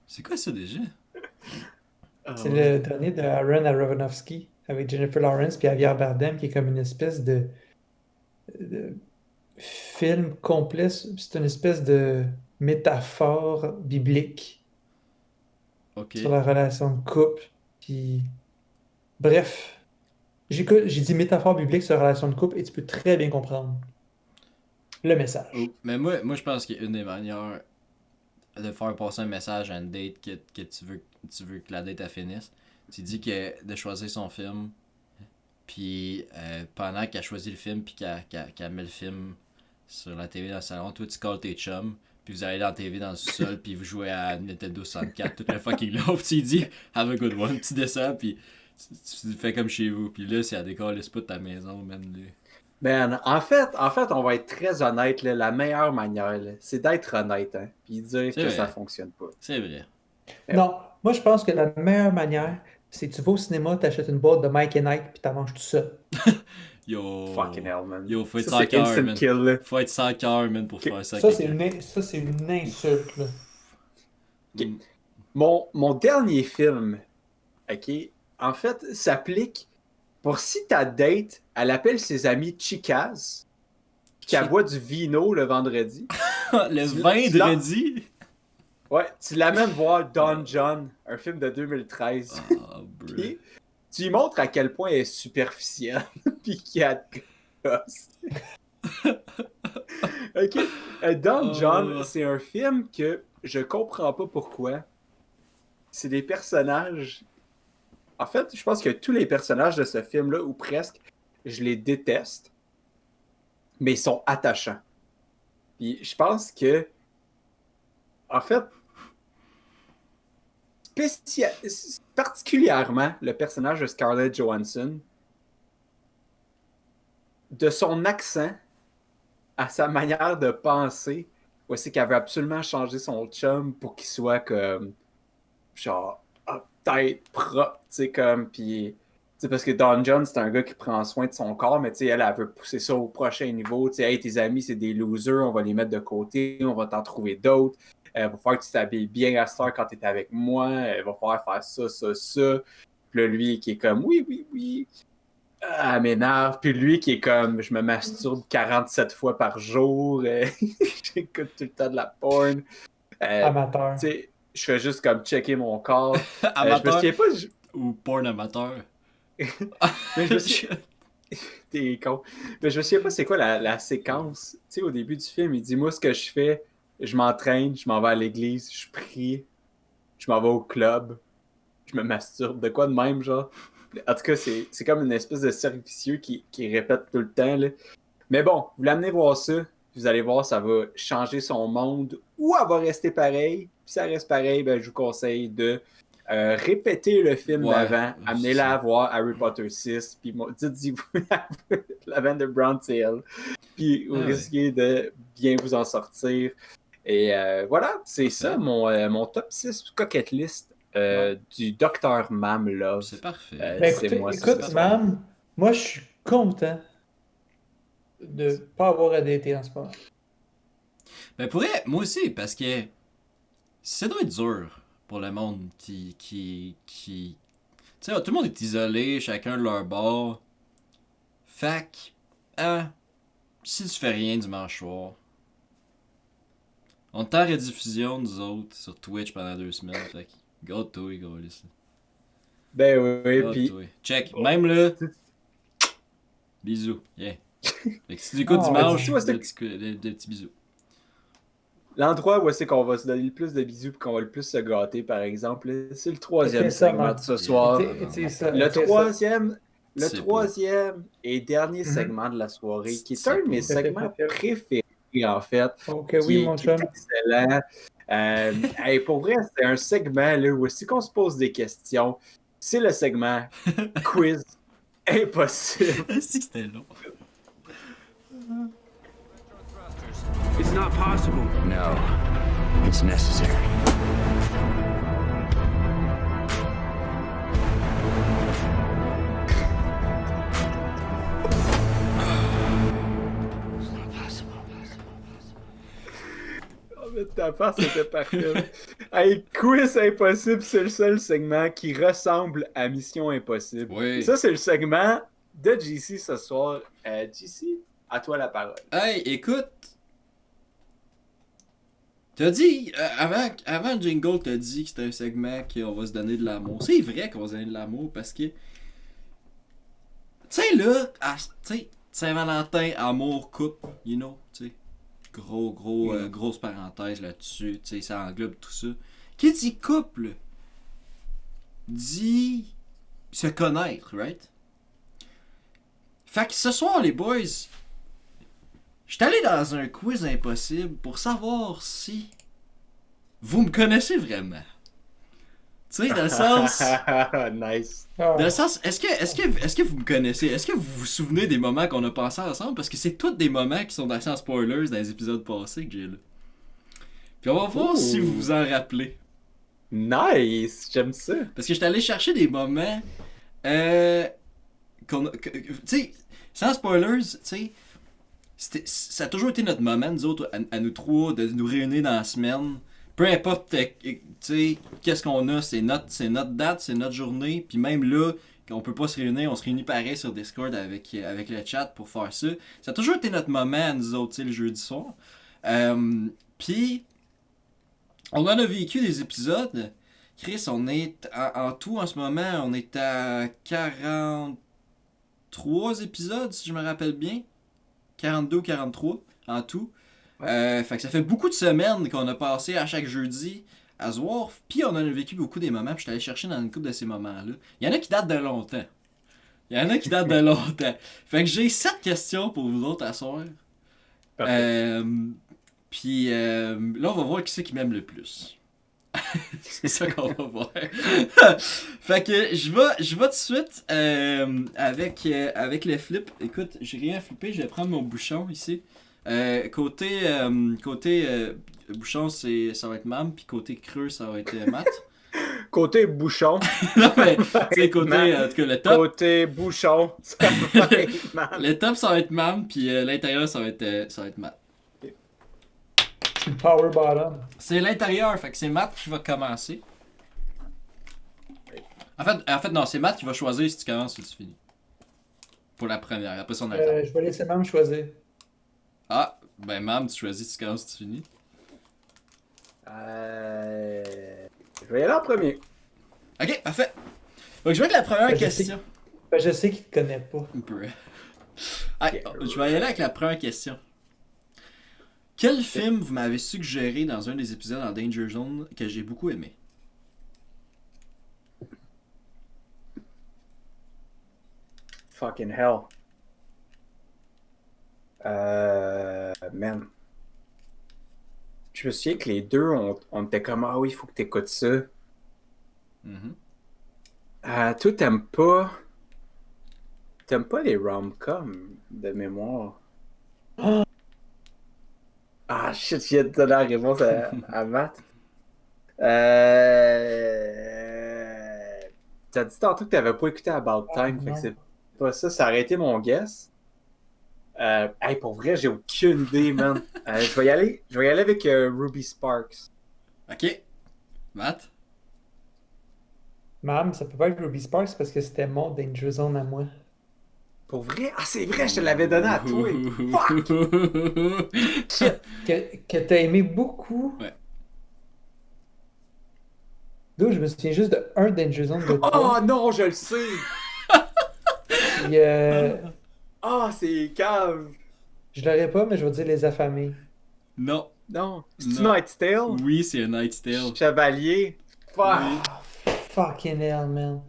[SPEAKER 2] C'est quoi ça déjà?
[SPEAKER 3] C'est le dernier de Aaron Aronofsky avec Jennifer Lawrence puis Javier Bardem qui est comme une espèce de film complet. C'est une espèce de métaphore biblique
[SPEAKER 2] Ok.
[SPEAKER 3] sur la relation de couple. Puis, bref, j'ai dit métaphore biblique sur la relation de couple et tu peux très bien comprendre le message.
[SPEAKER 2] Mais moi je pense qu'une des manières de faire passer un message à une date que tu veux que la date elle finisse, tu dis que de choisir son film, puis pendant qu'elle choisit le film, puis qu'elle met le film sur la TV dans le salon, toi tu calls tes chums, puis vous allez dans la TV dans le sous-sol, puis vous jouez à Nintendo 64 toute la fucking long, puis tu lui dis have a good one, tu descends, puis tu fais comme chez vous, puis là si elle décolle pas de ta maison, man,
[SPEAKER 1] Man, en fait, on va être très honnête, là, la meilleure manière, là, c'est d'être honnête, hein, puis dire
[SPEAKER 2] C'est
[SPEAKER 1] que
[SPEAKER 2] vrai.
[SPEAKER 1] ça fonctionne pas.
[SPEAKER 2] c'est vrai.
[SPEAKER 3] Non, moi je pense que la meilleure manière, c'est que tu vas au cinéma, t'achètes une boîte de Mike and Ike puis t'en manges tout seul.
[SPEAKER 2] Yo,
[SPEAKER 1] Fucking hell, man.
[SPEAKER 2] yo, faut être
[SPEAKER 1] Ça,
[SPEAKER 2] sans
[SPEAKER 1] c'est
[SPEAKER 2] cœur,
[SPEAKER 1] instant
[SPEAKER 2] man.
[SPEAKER 1] kill, là.
[SPEAKER 2] Faut être sans cœur, man, pour
[SPEAKER 1] Ok.
[SPEAKER 2] faire ça à
[SPEAKER 3] Ça, c'est
[SPEAKER 2] quelqu'un.
[SPEAKER 3] une insulte, là.
[SPEAKER 1] Ok.
[SPEAKER 2] Mm.
[SPEAKER 1] Mon dernier film, ok, en fait, s'applique pour si ta date, elle appelle ses amis chicas, puis qu'elle boit du vino le vendredi.
[SPEAKER 2] Le vendredi?
[SPEAKER 1] Ouais, tu l'amènes voir Don John, un film de 2013.
[SPEAKER 2] Ah, bro.
[SPEAKER 1] Puis, tu lui montres à quel point elle est superficielle, puis qu'il a de gosse. Ok. Don John, c'est un film que je comprends pas pourquoi. C'est des personnages. En fait, je pense que tous les personnages de ce film-là, ou presque, je les déteste, mais ils sont attachants. Puis je pense que, en fait, particulièrement le personnage de Scarlett Johansson, de son accent à sa manière de penser, c'est qu'elle veut absolument changer son chum pour qu'il soit comme genre tête propre, tu sais, comme, puis parce que Don John, c'est un gars qui prend soin de son corps, mais tu sais, elle veut pousser ça au prochain niveau, tu sais, hey, tes amis, c'est des losers, on va les mettre de côté, on va t'en trouver d'autres, va falloir que tu t'habilles bien à cette heure quand t'es avec moi, va falloir faire ça, ça, ça, puis là, lui, qui est comme, oui, elle m'énerve, puis lui, qui est comme, je me masturbe 47 fois par jour, j'écoute tout le temps de la porn,
[SPEAKER 3] Amateur.
[SPEAKER 1] tu sais, je fais juste comme checker mon corps. Je me
[SPEAKER 2] Amateur
[SPEAKER 1] souviens pas.
[SPEAKER 2] ou porn amateur?
[SPEAKER 1] Mais je me souviens. T'es con. Mais je me souviens pas c'est quoi la séquence. Tu sais, au début du film, il dit moi, ce que je fais, je m'entraîne, je m'en vais à l'église, je prie, je m'en vais au club, je me masturbe. De quoi de même, genre. En tout cas, c'est comme une espèce de cercle vicieux qui répète tout le temps. Là. Mais bon, vous l'amenez voir ça. Vous allez voir, ça va changer son monde ou elle va rester pareil. Puis si elle reste pareil, ben, je vous conseille de répéter le film d'avant. Amenez-la à voir Harry Potter 6. Puis dites-vous Lavender Brown, c'est elle. Puis vous risquez de bien vous en sortir. Et voilà, c'est ça mon top 6 Coquette List du Dr. Mam Love.
[SPEAKER 2] C'est parfait.
[SPEAKER 3] Ben, écoute, Mam, moi je suis content de ne pas avoir à dater en ce moment.
[SPEAKER 2] Ben pour vrai, moi aussi, parce que ça doit être dur pour le monde qui... Tu sais, tout le monde est isolé, chacun de leur bord. Fait que, si tu fais rien dimanche soir, on est en rediffusion, nous autres, sur Twitch pendant 2 semaines. Fait que, garde-toi, gars, ici.
[SPEAKER 1] Ben oui, puis...
[SPEAKER 2] Garde-toi. Check. Même là, bisous. Yeah. Fait que si tu écoutes
[SPEAKER 3] Oh,
[SPEAKER 2] dimanche,
[SPEAKER 1] dis-toi, c'est-
[SPEAKER 2] des petits bisous.
[SPEAKER 1] L'endroit où c'est qu'on va se donner le plus de bisous et qu'on va le plus se gâter, par exemple, là, c'est le troisième
[SPEAKER 3] Fais ça,
[SPEAKER 1] segment
[SPEAKER 3] man.
[SPEAKER 1] de ce soir.
[SPEAKER 3] C'est ça,
[SPEAKER 1] Le
[SPEAKER 3] fais ça.
[SPEAKER 1] troisième, le
[SPEAKER 2] C'est
[SPEAKER 1] troisième et dernier
[SPEAKER 3] Mhm.
[SPEAKER 1] segment de la soirée, qui est
[SPEAKER 2] C'est
[SPEAKER 1] un de mes
[SPEAKER 3] pas.
[SPEAKER 1] segments préférés, en fait.
[SPEAKER 3] Ok,
[SPEAKER 1] qui
[SPEAKER 3] oui,
[SPEAKER 1] est-
[SPEAKER 3] mon
[SPEAKER 1] qui est
[SPEAKER 3] chum.
[SPEAKER 1] excellent. Hey, pour vrai, c'est un segment là, où aussi qu'on se pose des questions. C'est le segment quiz impossible.
[SPEAKER 2] C'est que c'était long.
[SPEAKER 5] It's not possible.
[SPEAKER 6] No, it's necessary. It's not possible.
[SPEAKER 1] Oh, mais ta part, c'était parfait. Hey, quiz impossible, c'est le seul segment qui ressemble à Mission Impossible.
[SPEAKER 2] Oui.
[SPEAKER 1] Ça, c'est le segment de JC ce soir. JC, à toi la parole.
[SPEAKER 2] Hey, écoute. T'as dit, avant le jingle, t'as dit que c'était un segment qu'on va se donner de l'amour. C'est vrai qu'on va se donner de l'amour parce que. Tu sais, là, tu sais, Saint-Valentin, amour, couple, you know, tu sais. Grosse parenthèse là-dessus, tu sais, ça englobe tout ça. Qui dit couple dit se connaître, right? Fait que ce soir, les boys, j'étais allé dans un quiz impossible pour savoir si vous me connaissez vraiment. Tu sais, dans le sens.
[SPEAKER 1] Nice.
[SPEAKER 3] Ah.
[SPEAKER 2] Dans le sens, est-ce que vous me connaissez? Est-ce que vous vous souvenez des moments qu'on a passés ensemble? Parce que c'est tous des moments qui sont assez en spoilers dans les épisodes passés que j'ai là. Puis on va voir
[SPEAKER 1] Ouh.
[SPEAKER 2] si vous vous en rappelez.
[SPEAKER 1] Nice, j'aime ça.
[SPEAKER 2] Parce que j'étais allé chercher des moments. Tu sais, sans spoilers, tu sais. Ça a toujours été notre moment, nous autres, à nous trois, de nous réunir dans la semaine. Peu importe, tu sais, qu'est-ce qu'on a, c'est notre date, c'est notre journée. Puis même là, on peut pas se réunir, on se réunit pareil sur Discord avec le chat pour faire ça. Ça a toujours été notre moment, nous autres, tu sais, le jeudi soir. Puis, on en a vécu des épisodes. Chris, on est en tout en ce moment, on est à 43 épisodes, si je me rappelle bien. 42 ou 43 en tout. Fait que ça fait beaucoup de semaines qu'on a passé à chaque jeudi à se voir. Puis on en a vécu beaucoup des moments. Puis je suis allé chercher dans une couple de ces moments-là. Il y en a qui datent de longtemps. Fait que j'ai 7 questions pour vous autres à soir. Puis là, on va voir qui c'est qui m'aime le plus. C'est ça qu'on va voir. Fait que je vais tout de suite avec le flip. Écoute, j'ai rien à flipper, je vais prendre mon bouchon ici. Côté bouchon, ça va être Mam, puis côté creux, ça va être Matt.
[SPEAKER 1] Côté bouchon.
[SPEAKER 2] Non, mais tu sais, côté, en tout cas, le top.
[SPEAKER 1] Côté bouchon. Ça va être mal.
[SPEAKER 2] Le top, ça va être Mam, puis l'intérieur, ça va être Matt.
[SPEAKER 3] Je suis le power bottom.
[SPEAKER 2] C'est l'intérieur, fait que c'est Matt qui va commencer. En fait, non, c'est Matt qui va choisir si tu commences ou si tu finis. Pour la première, après son alternance.
[SPEAKER 3] Je vais laisser Mam choisir.
[SPEAKER 2] Ah, ben Mam, tu choisis si tu commences ou si tu finis.
[SPEAKER 1] Je vais y aller en premier.
[SPEAKER 2] Ok, parfait. Donc je vais avec la première
[SPEAKER 3] Ben, je
[SPEAKER 2] question.
[SPEAKER 3] Je sais qu'il te connaît pas.
[SPEAKER 2] Un peu. Allez, je vais y aller avec la première question. Quel film vous m'avez suggéré dans un des épisodes en Danger Zone que j'ai beaucoup aimé?
[SPEAKER 1] Fucking hell. Man. Je me souviens que les deux, on était comme, ah oui, il faut que t'écoutes ça.
[SPEAKER 2] Mhm.
[SPEAKER 1] Toi, t'aimes pas les rom-coms de mémoire. Ah shit, j'ai donné la réponse à Matt. T'as dit tantôt que t'avais pas écouté About Time, fait que c'est pas ça, ça aurait été mon guess. Hey, pour vrai, j'ai aucune idée, man. Je vais y aller avec Ruby Sparks.
[SPEAKER 2] Ok. Matt?
[SPEAKER 3] Mam, ça peut pas être Ruby Sparks parce que c'était mon Danger Zone à moi.
[SPEAKER 1] Pour vrai? Ah, c'est vrai, je te l'avais donné à toi. Fuck! Shit!
[SPEAKER 3] Que t'as aimé beaucoup.
[SPEAKER 2] Ouais.
[SPEAKER 3] D'où je me souviens juste de un Danger Zone de
[SPEAKER 1] Oh
[SPEAKER 3] toi.
[SPEAKER 1] non, je le sais!
[SPEAKER 3] Puis,
[SPEAKER 1] Ah, c'est cave!
[SPEAKER 3] je l'aurais pas, mais je vais dire Les Affamés.
[SPEAKER 2] Non.
[SPEAKER 1] Non. C'est-tu
[SPEAKER 2] Non.
[SPEAKER 1] Night's Tale?
[SPEAKER 2] Oui, c'est un Night's Tale.
[SPEAKER 1] Chevalier. Fuck!
[SPEAKER 2] Oui.
[SPEAKER 3] Fucking hell, man.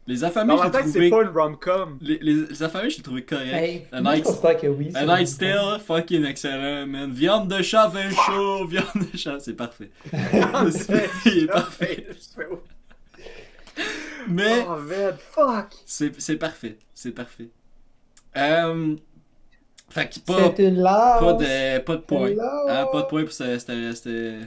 [SPEAKER 2] Les affamés,
[SPEAKER 1] Dans
[SPEAKER 2] je
[SPEAKER 1] ma
[SPEAKER 2] l'ai
[SPEAKER 1] tête, c'est
[SPEAKER 2] trouvé...
[SPEAKER 1] pas une rom-com.
[SPEAKER 2] Les affamés, je l'ai trouvé correct.
[SPEAKER 3] Hey,
[SPEAKER 2] un
[SPEAKER 3] moi, je
[SPEAKER 2] Night's...
[SPEAKER 3] considère que oui.
[SPEAKER 2] Un
[SPEAKER 3] c'est
[SPEAKER 2] Night's
[SPEAKER 3] bon.
[SPEAKER 2] Tale, fucking excellent, man. Viande de chat, vin chaud, viande de chat, c'est parfait. Il est parfait. Mais
[SPEAKER 1] Oh, man, fuck!
[SPEAKER 2] c'est parfait, c'est parfait. Fait que pas
[SPEAKER 3] C'est une lance.
[SPEAKER 2] de point.
[SPEAKER 3] Hello.
[SPEAKER 2] Hein, pas de point pour c'était...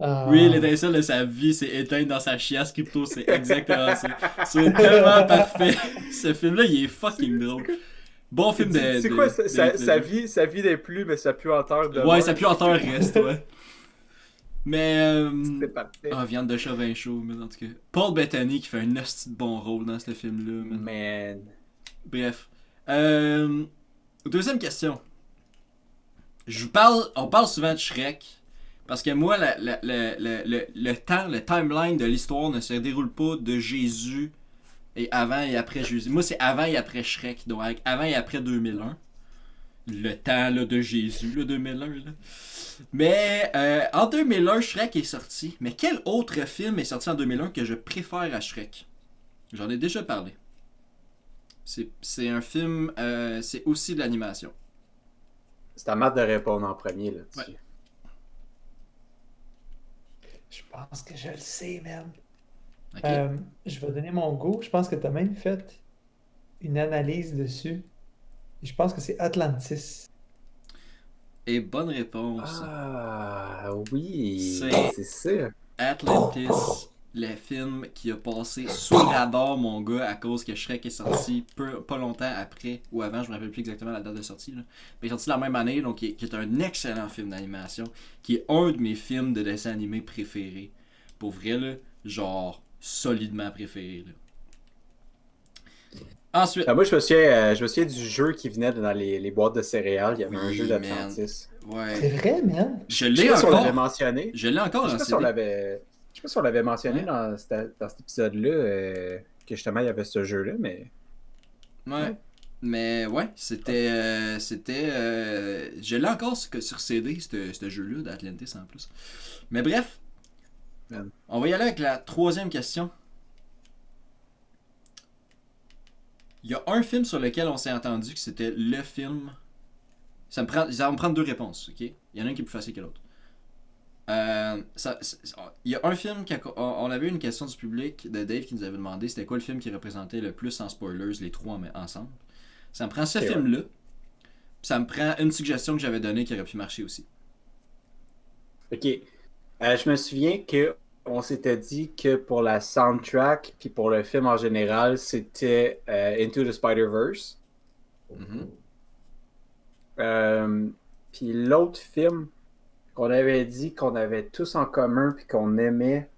[SPEAKER 3] Ah.
[SPEAKER 2] Oui, l'étincelle de sa vie s'est éteinte dans sa chiasse crypto, c'est exactement ça. C'est tellement parfait. Ce film-là, il est fucking drôle. Bon film de...
[SPEAKER 1] C'est quoi, sa vie n'est plus, mais sa puanteur de...
[SPEAKER 2] Ouais, sa puanteur reste, ouais. Mais...
[SPEAKER 1] C'est parfait.
[SPEAKER 2] Ah, viande de chat, vin chaud, mais en tout cas. Paul Bettany qui fait un hostie de bon rôle dans ce film-là, man.
[SPEAKER 1] Man.
[SPEAKER 2] Bref. Deuxième question. On parle souvent de Shrek. Parce que moi, le timeline de l'histoire ne se déroule pas de Jésus et avant et après Jésus. Moi, c'est avant et après Shrek. Donc, avant et après 2001. Le temps là, de Jésus, là, 2001. Là. Mais en 2001, Shrek est sorti. Mais quel autre film est sorti en 2001 que je préfère à Shrek? J'en ai déjà parlé. C'est un film, c'est aussi de l'animation.
[SPEAKER 1] C'est à Matt de répondre en premier là-dessus.
[SPEAKER 2] Ouais.
[SPEAKER 3] Je pense que je le sais, man.
[SPEAKER 2] Ok.
[SPEAKER 3] Je vais donner mon go. Je pense que tu as même fait une analyse dessus. Et je pense que c'est Atlantis.
[SPEAKER 2] Et bonne réponse.
[SPEAKER 1] Ah, oui.
[SPEAKER 2] C'est-
[SPEAKER 1] C'est ça.
[SPEAKER 2] Atlantis, le film qui a passé sous le radar, mon gars, à cause que Shrek est sorti pas longtemps après, ou avant, je me rappelle plus exactement la date de sortie, là. Mais il est sorti la même année, donc qui est un excellent film d'animation, qui est un de mes films de dessin animé préférés. Pour vrai, là, genre, solidement préféré, là. Ensuite,
[SPEAKER 1] Moi, je me souviens du jeu qui venait dans les boîtes de céréales. Il y avait un
[SPEAKER 2] Oui,
[SPEAKER 1] jeu
[SPEAKER 2] man.
[SPEAKER 1] d'Atlantis.
[SPEAKER 3] C'est
[SPEAKER 2] ouais,
[SPEAKER 3] vrai, man.
[SPEAKER 2] je
[SPEAKER 1] Je sais
[SPEAKER 2] l'ai
[SPEAKER 1] pas si on l'avait
[SPEAKER 2] encore.
[SPEAKER 1] mentionné.
[SPEAKER 2] Je l'ai encore
[SPEAKER 1] Je sais
[SPEAKER 2] dans
[SPEAKER 1] pas si on
[SPEAKER 2] CD.
[SPEAKER 1] l'avait... Je sais pas si on l'avait mentionné
[SPEAKER 2] Ouais.
[SPEAKER 1] dans cet épisode-là, que justement il y avait ce jeu-là, mais...
[SPEAKER 2] Ouais. Mais ouais, c'était. Je l'ai encore sur CD, ce jeu-là d'Atlantis en plus. Mais bref,
[SPEAKER 1] Man.
[SPEAKER 2] on va y aller avec la troisième question. Il y a un film sur lequel on s'est entendu que c'était le film. Ça va me prendre deux réponses, ok? Il y en a un qui est plus facile que l'autre. Il y a un film, on avait eu une question du public de Dave qui nous avait demandé c'était quoi le film qui représentait le plus en spoilers, les trois ensemble. Ça me prend ce
[SPEAKER 1] Ok,
[SPEAKER 2] film-là, puis ça me prend une suggestion que j'avais donnée qui aurait pu marcher aussi.
[SPEAKER 1] Ok. Je me souviens que on s'était dit que pour la soundtrack, puis pour le film en général, c'était Into the Spider-Verse.
[SPEAKER 2] Mhm.
[SPEAKER 1] Puis l'autre film qu'on avait dit qu'on avait tous en commun puis qu'on aimait.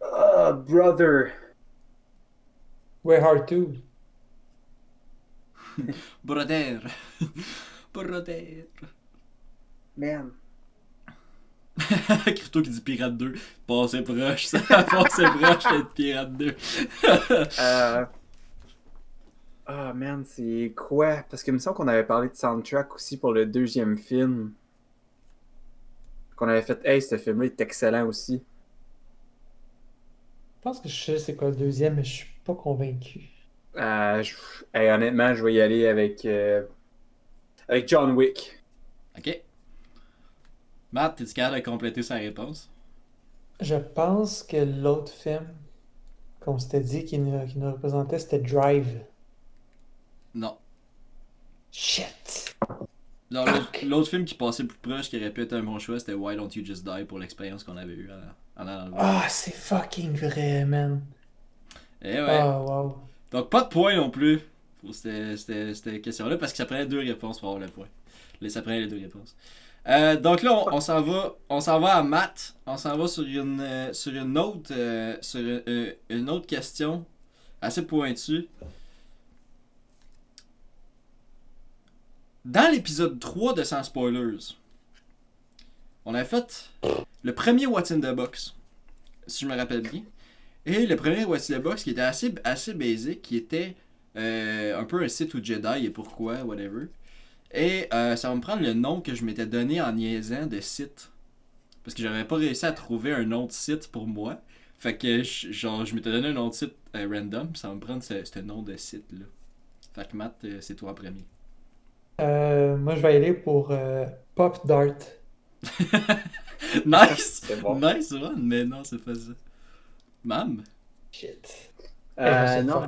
[SPEAKER 1] Ah, Brother.
[SPEAKER 3] Way Hard 2.
[SPEAKER 2] Brother. Brother.
[SPEAKER 1] Man.
[SPEAKER 2] Crypto qui dit Pirate 2. Passez proche, ça. Passez proche d'être Pirate 2.
[SPEAKER 1] Ah, man, c'est quoi? Parce qu'il me semble qu'on avait parlé de soundtrack aussi pour le deuxième film. Qu'on avait fait, hey, ce film-là est excellent aussi.
[SPEAKER 3] Je pense que je sais c'est quoi le deuxième, mais je suis pas convaincu.
[SPEAKER 1] Hey, honnêtement, je vais y aller avec John Wick.
[SPEAKER 2] Ok. Matt, t'es-tu capable de compléter sa réponse?
[SPEAKER 3] Je pense que l'autre film qu'on s'était dit qui nous représentait, c'était Drive.
[SPEAKER 2] Non.
[SPEAKER 3] Shit!
[SPEAKER 2] Non, l'autre film qui passait plus proche, qui aurait pu être un bon choix, c'était Why Don't You Just Die pour l'expérience qu'on avait eue en allant le voir.
[SPEAKER 3] Ah, c'est fucking vrai, man.
[SPEAKER 2] Eh ouais.
[SPEAKER 3] Ah, wow.
[SPEAKER 2] Donc pas de point non plus pour cette question-là, parce que ça prenait deux réponses pour avoir le point. Ça prenait les deux réponses. Donc là, on s'en va à Matt. On s'en va sur une autre question assez pointue. dans l'épisode 3 de Sans Spoilers, on a fait le premier What's in the Box, si je me rappelle bien. Et le premier What's in the Box qui était assez basic, qui était un peu un site ou Jedi et pourquoi, whatever. Et ça va me prendre le nom que je m'étais donné en niaisant de site. Parce que j'avais pas réussi à trouver un nom de site pour moi. Fait que je m'étais donné un nom de site random, ça va me prendre ce nom de site-là. Fait que Matt, c'est toi en premier.
[SPEAKER 3] Moi, je vais y aller pour Pop Dart.
[SPEAKER 2] Nice!
[SPEAKER 1] C'est bon.
[SPEAKER 2] Nice one, mais non, c'est pas ça. Mam?
[SPEAKER 3] Shit.
[SPEAKER 1] Non,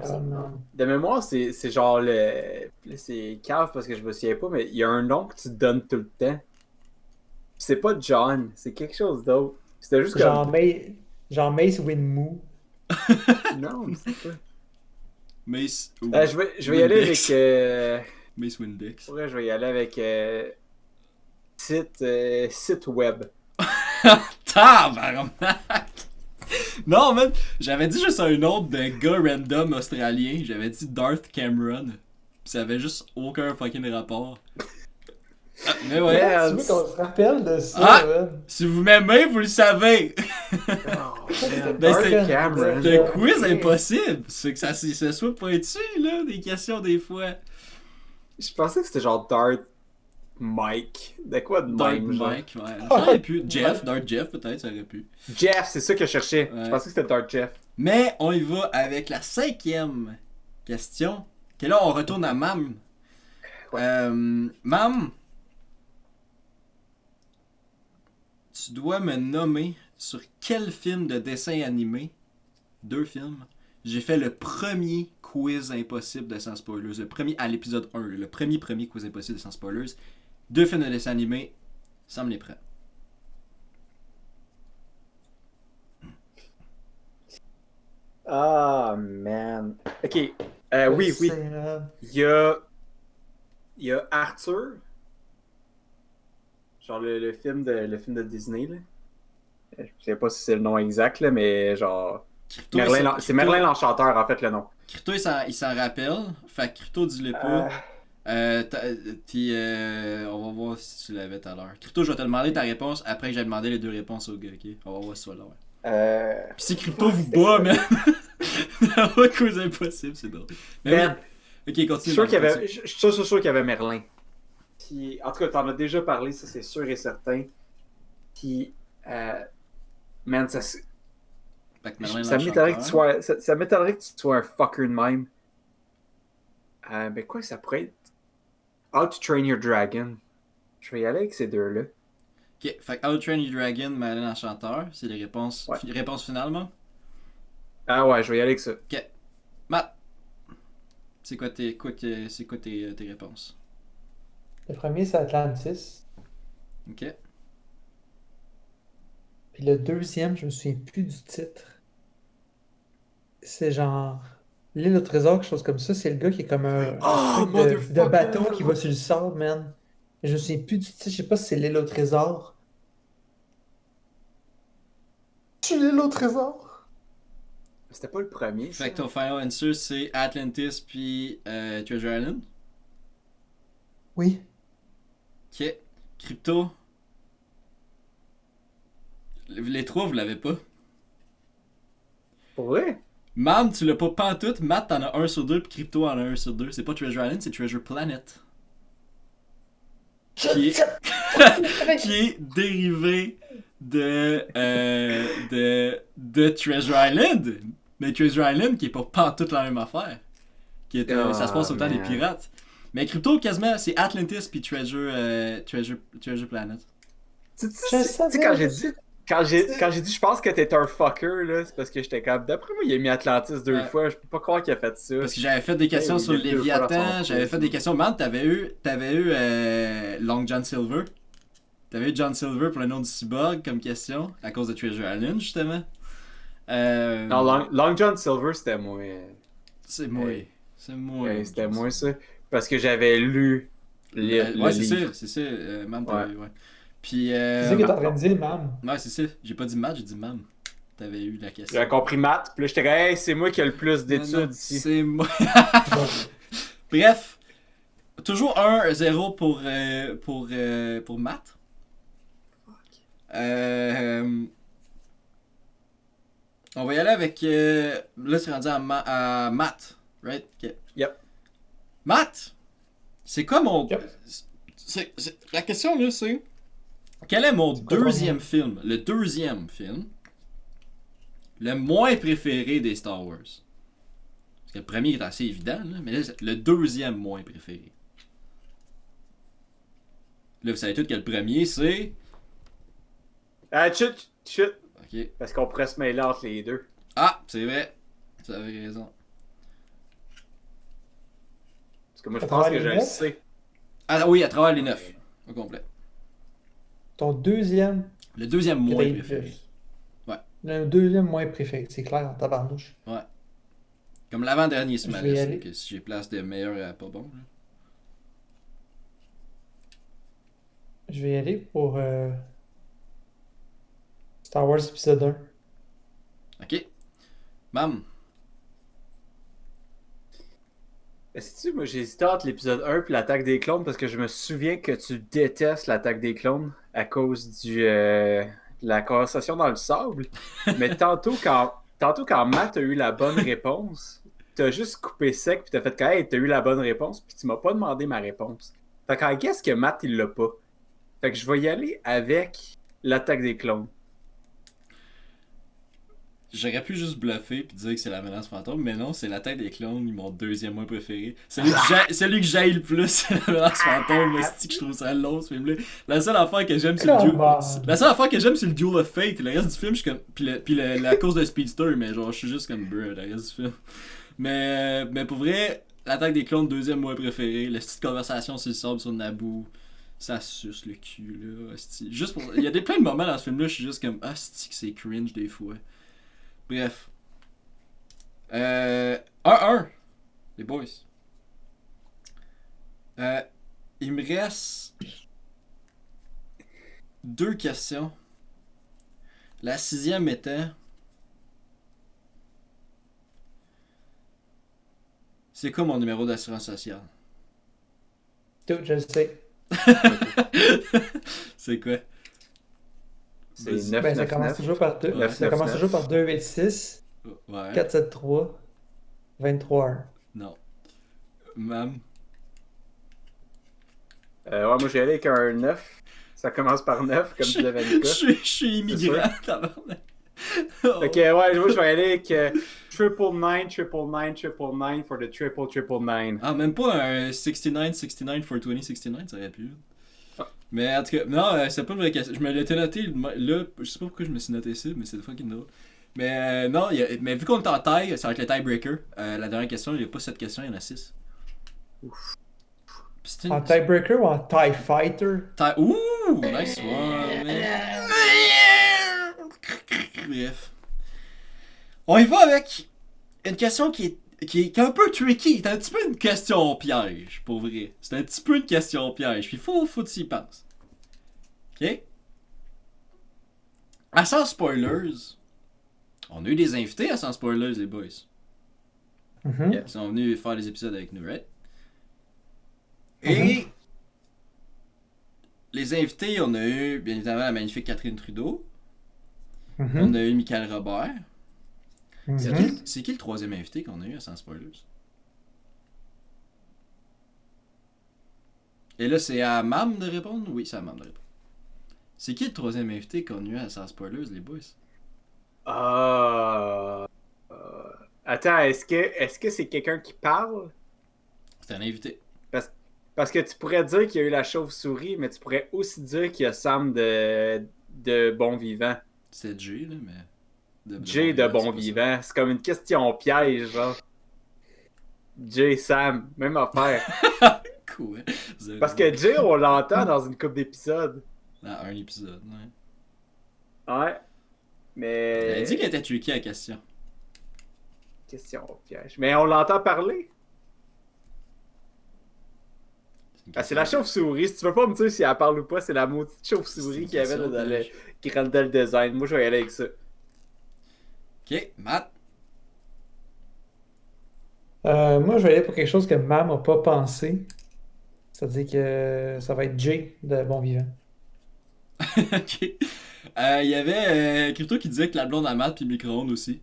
[SPEAKER 1] de mémoire, c'est genre le. C'est cave parce que je me souviens pas, mais il y a un nom que tu te donnes tout le temps. C'est pas John, c'est quelque chose d'autre. C'était juste comme.
[SPEAKER 3] Genre Mace Windu.
[SPEAKER 1] Non, mais c'est pas.
[SPEAKER 2] Mace.
[SPEAKER 1] Je vais y aller avec.
[SPEAKER 2] Mace Windex.
[SPEAKER 1] Ouais, je vais y aller avec. Site web.
[SPEAKER 2] Tabarnak! Non, man, j'avais dit juste un nom de gars random australien. J'avais dit Darth Cameron. Pis ça avait juste aucun fucking rapport. Ah, mais ouais.
[SPEAKER 1] Yeah.
[SPEAKER 3] Tu veux qu'on se rappelle de ça,
[SPEAKER 2] Ah!
[SPEAKER 3] man?
[SPEAKER 2] Si vous m'aimez, vous le savez.
[SPEAKER 1] Oh, man,
[SPEAKER 2] Ben,
[SPEAKER 1] Darth
[SPEAKER 2] c'est-
[SPEAKER 1] Cameron.
[SPEAKER 2] Le quiz impossible. C'est que ça soit pointu, là, des questions des fois.
[SPEAKER 1] Je pensais que c'était genre Darth Mike. De quoi de
[SPEAKER 2] Darth
[SPEAKER 1] même, genre?
[SPEAKER 2] Mike, ouais. Ça aurait pu. Jeff, Darth Jeff, peut-être, ça aurait pu.
[SPEAKER 1] Jeff, c'est ça que je cherchais.
[SPEAKER 2] Ouais.
[SPEAKER 1] Je pensais que c'était Darth Jeff.
[SPEAKER 2] Mais on y va avec la 5e question. Que là, on retourne à Mam.
[SPEAKER 1] Ouais.
[SPEAKER 2] Mam, tu dois me nommer sur quel film de dessin animé, 2 films, j'ai fait le premier quiz impossible de Sans Spoilers. Le premier à l'épisode 1. Le premier quiz impossible de Sans Spoilers. 2 films de dessin animé. Ça me les prend.
[SPEAKER 1] Ah, man. Ok. Oui.
[SPEAKER 3] C'est,
[SPEAKER 1] Il y a Arthur. Genre le film de Disney, là. Je sais pas si c'est le nom exact, là, mais genre.
[SPEAKER 2] Crypto,
[SPEAKER 1] C'est Merlin l'Enchanteur, en fait, le nom.
[SPEAKER 2] Crypto, il s'en rappelle. Fait que Crypto, dis-le pas. Puis, on va voir si tu l'avais tout à l'heure. Crypto, je vais te demander ta réponse après que j'ai demandé les 2 réponses au gars, ok? On va voir si tu vas l'avoir. Pis si Crypto vous bat, man, la cause impossible, c'est drôle. Mais
[SPEAKER 1] Man,
[SPEAKER 2] oui. Ok,
[SPEAKER 1] je
[SPEAKER 2] continue.
[SPEAKER 1] suis sûr qu'il y
[SPEAKER 2] Marc,
[SPEAKER 1] avait, je suis sûr qu'il y avait Merlin. Puis, en tout cas, t'en as déjà parlé, ça c'est sûr et certain. Puis, man,
[SPEAKER 2] Fait que Merlin
[SPEAKER 1] ça m'étonnerait que tu
[SPEAKER 2] l'Enchanteur.
[SPEAKER 1] sois, ça m'étonnerait que tu sois un fucker de même. Ben quoi, ça pourrait être How to Train Your Dragon. Je vais y aller avec ces deux-là.
[SPEAKER 2] Ok, fait que How to Train Your Dragon, Merlin l'Enchanteur, c'est les réponses.
[SPEAKER 1] Ouais.
[SPEAKER 2] Réponse finale, moi?
[SPEAKER 1] Ah ouais, je vais y aller avec ça.
[SPEAKER 2] Ok. Matt, c'est quoi tes réponses?
[SPEAKER 3] le premier, c'est Atlantis.
[SPEAKER 2] Ok.
[SPEAKER 3] Puis le deuxième, je me souviens plus du titre. C'est genre l'île au trésor, quelque chose comme ça. C'est le gars qui est comme un
[SPEAKER 1] Oh,
[SPEAKER 3] truc de
[SPEAKER 1] motherfucker!
[SPEAKER 3] bateau qui va sur le sable, man. Mais je me souviens plus du titre. Je sais pas si c'est l'île au trésor. Tu l'île au trésor?
[SPEAKER 1] C'était pas le premier. ça?
[SPEAKER 2] Fait que ton final answer, c'est Atlantis puis Treasure Island?
[SPEAKER 3] Oui.
[SPEAKER 2] Ok. Crypto. Les 3, vous l'avez pas.
[SPEAKER 1] Pour vrai?
[SPEAKER 2] Mam, tu l'as pas pantoute. Matt, t'en as 1 sur 2, puis Crypto en a 1 sur 2. C'est pas Treasure Island, c'est Treasure Planet. Qui est dérivé de Treasure Island. Mais Treasure Island qui est pas pantoute la même affaire. Qui est, ça se passe au temps des
[SPEAKER 1] man.
[SPEAKER 2] pirates. Mais Crypto, quasiment, c'est Atlantis puis Treasure Planet.
[SPEAKER 1] Tu sais, quand j'ai dit je pense que t'es un fucker, là, c'est parce que j'étais comme. D'après moi, il a mis Atlantis 2
[SPEAKER 2] Ouais.
[SPEAKER 1] fois. Je peux pas croire qu'il a fait ça.
[SPEAKER 2] Parce que j'avais fait des questions
[SPEAKER 1] Oui,
[SPEAKER 2] sur
[SPEAKER 1] il y a deux fois dans
[SPEAKER 2] Léviathan,
[SPEAKER 1] son
[SPEAKER 2] j'avais
[SPEAKER 1] quiz.
[SPEAKER 2] fait des questions. Man, t'avais eu Long John Silver. T'avais eu John Silver pour le nom du cyborg comme question, à cause de Treasure Island, justement.
[SPEAKER 1] Non, Long John Silver, c'était moi.
[SPEAKER 2] C'est moi.
[SPEAKER 1] Hey.
[SPEAKER 2] C'est moi.
[SPEAKER 1] C'était moi, ça. Parce que j'avais lu le
[SPEAKER 2] Ouais, c'est
[SPEAKER 1] livre.
[SPEAKER 2] ça, c'est ça. Mam, t'avais eu, ouais. Puis,
[SPEAKER 3] C'est ça que t'es en train de dire, mam.
[SPEAKER 2] ouais, c'est ça. J'ai pas dit Matt, j'ai dit Mam. T'avais eu la question.
[SPEAKER 1] J'avais compris maths. Puis là, j'étais comme, hey, c'est moi qui ai le plus
[SPEAKER 2] Non,
[SPEAKER 1] d'études ici.
[SPEAKER 2] c'est moi. Bref, toujours 1-0 pour Matt. On va y aller avec... là, c'est rendu à Matt, right? Okay.
[SPEAKER 1] Yep.
[SPEAKER 2] Matt, c'est quoi mon...
[SPEAKER 3] Yep.
[SPEAKER 2] La question, là, c'est... Quel est mon
[SPEAKER 3] quoi
[SPEAKER 2] deuxième film, le deuxième film, le moins préféré des Star Wars? Parce que le premier est assez évident, là, mais là, c'est le deuxième moins préféré. Là, vous savez tous que le premier, c'est...
[SPEAKER 1] Ah, chut.
[SPEAKER 2] Ok.
[SPEAKER 1] Parce qu'on pourrait se mêler entre les deux.
[SPEAKER 2] Ah, c'est vrai. Tu avais raison.
[SPEAKER 1] Parce que moi, je
[SPEAKER 3] À
[SPEAKER 1] pense
[SPEAKER 3] travers
[SPEAKER 1] que je
[SPEAKER 3] les
[SPEAKER 1] le
[SPEAKER 3] neuf?
[SPEAKER 1] sais.
[SPEAKER 2] Ah oui, à travers les 9. Au complet.
[SPEAKER 3] Ton deuxième
[SPEAKER 2] Le deuxième moins
[SPEAKER 3] préféré.
[SPEAKER 2] préféré. Ouais.
[SPEAKER 3] Le deuxième moins préféré, c'est clair, en tabarnouche.
[SPEAKER 2] Ouais. Comme l'avant-dernier sur ma
[SPEAKER 3] Je vais y
[SPEAKER 2] liste.
[SPEAKER 3] aller.
[SPEAKER 2] Que si j'ai place de meilleur à pas bon. Là.
[SPEAKER 3] Je vais y aller pour Star Wars épisode 1.
[SPEAKER 2] Ok. Mam.
[SPEAKER 1] Est-ce que moi j'ai hésité entre l'épisode 1 et l'attaque des clones parce que je me souviens que tu détestes l'attaque des clones à cause de la conversation dans le sable. Mais tantôt quand Matt a eu la bonne réponse, t'as juste coupé sec puis t'as fait hey, t'as eu la bonne réponse puis tu m'as pas demandé ma réponse. Fait qu'en guess que Matt il l'a pas. Fait que je vais y aller avec l'attaque des clones.
[SPEAKER 2] J'aurais pu juste bluffer et dire que c'est la menace fantôme, mais non, c'est l'attaque des clones, mon deuxième moins préféré. Celui que j'aille le plus, c'est la menace fantôme. C'est que je trouve ça long, ce film-là. La seule affaire que j'aime, c'est le Duel of Fate. Le reste du film, je suis comme. Puis la course de Speedster, mais genre, je suis juste comme bruh, le reste du film. Mais pour vrai, l'attaque des clones, deuxième moins préféré. La petite conversation sur le sable sur Naboo. Ça suce le cul, là. Hostie. Juste pour... Il y a plein de moments dans ce film-là, je suis juste comme. Ah, c'est cringe des fois. Bref. 1-1. Les boys. Il me reste 2 questions. La 6e étant... C'est quoi mon numéro d'assurance sociale?
[SPEAKER 3] Tout, je le sais.
[SPEAKER 2] C'est quoi?
[SPEAKER 1] C'est
[SPEAKER 2] Vas-y.
[SPEAKER 1] 9,
[SPEAKER 3] Ben, ça
[SPEAKER 1] 9,
[SPEAKER 3] commence
[SPEAKER 1] 9.
[SPEAKER 3] toujours par 2.
[SPEAKER 1] Ouais.
[SPEAKER 3] Ça commence toujours par 286,
[SPEAKER 2] Ouais.
[SPEAKER 3] 473, 23.
[SPEAKER 2] Non. Mam.
[SPEAKER 1] Ouais, moi j'ai allé avec un 9. Ça commence par 9, comme disait Vanica.
[SPEAKER 2] Je suis immigrant, tabarnak.
[SPEAKER 1] Ok, ouais, moi je vais aller avec 999 for the triple 999.
[SPEAKER 2] Ah, même pas un 69 for 2069, ça aurait pu.
[SPEAKER 1] Ah.
[SPEAKER 2] Mais en tout cas, non, c'est pas une vraie question. Je me l'étais noté là, je sais pas pourquoi je me suis noté ça, mais c'est fucking drôle. Mais non, mais vu qu'on est en taille, ça va être le tiebreaker. La dernière question, il n'y a pas 7 questions, il y en a 6. Ouf.
[SPEAKER 3] En tiebreaker ou en TIE Fighter?
[SPEAKER 2] Ouh, nice one, man. Bref. On y va avec une question qui est un peu tricky. C'est un petit peu une question piège, pour vrai. C'est un petit peu une question piège. Puis faut que tu y penses. Ok? À sans spoilers, on a eu des invités à sans spoilers, les boys.
[SPEAKER 3] Mhm.
[SPEAKER 2] Ils sont venus faire des épisodes avec nous, right? Et les invités, on a eu bien évidemment la magnifique Catherine Trudeau. On a eu Michael Robert. C'est qui le troisième invité qu'on a eu à Sans Spoilers? Et là, c'est à Mam de répondre? Oui, c'est à Mam de répondre. C'est qui le troisième invité qu'on a eu à Sans Spoilers, les boys?
[SPEAKER 1] Attends, est-ce que c'est quelqu'un qui parle?
[SPEAKER 2] C'est un invité.
[SPEAKER 1] Parce que tu pourrais dire qu'il y a eu la chauve-souris, mais tu pourrais aussi dire qu'il y a Sam de Bon Vivant.
[SPEAKER 2] C'est Jay, là, mais...
[SPEAKER 1] Jay de Bon Vivant. C'est comme une question piège, genre. Jay, Sam, même affaire.
[SPEAKER 2] Cool.
[SPEAKER 1] Parce que Jay, on l'entend dans une couple d'épisodes.
[SPEAKER 2] Dans un épisode, ouais.
[SPEAKER 1] Ouais. Mais...
[SPEAKER 2] Elle a dit qu'elle était tricky à la question.
[SPEAKER 1] Question piège. Mais on l'entend parler. Ah, c'est la chauve-souris. Si tu veux pas me dire si elle parle ou pas, c'est la maudite chauve-souris qu'il y avait là, qui rendait le design. Moi, je vais y aller avec ça.
[SPEAKER 2] Ok, Matt.
[SPEAKER 3] Moi, je vais aller pour quelque chose que Mam n'a pas pensé. C'est-à-dire que ça va être Jay de Bon Vivant.
[SPEAKER 2] Ok. Il y avait Crypto qui disait que la blonde à Matt puis le micro-ondes aussi.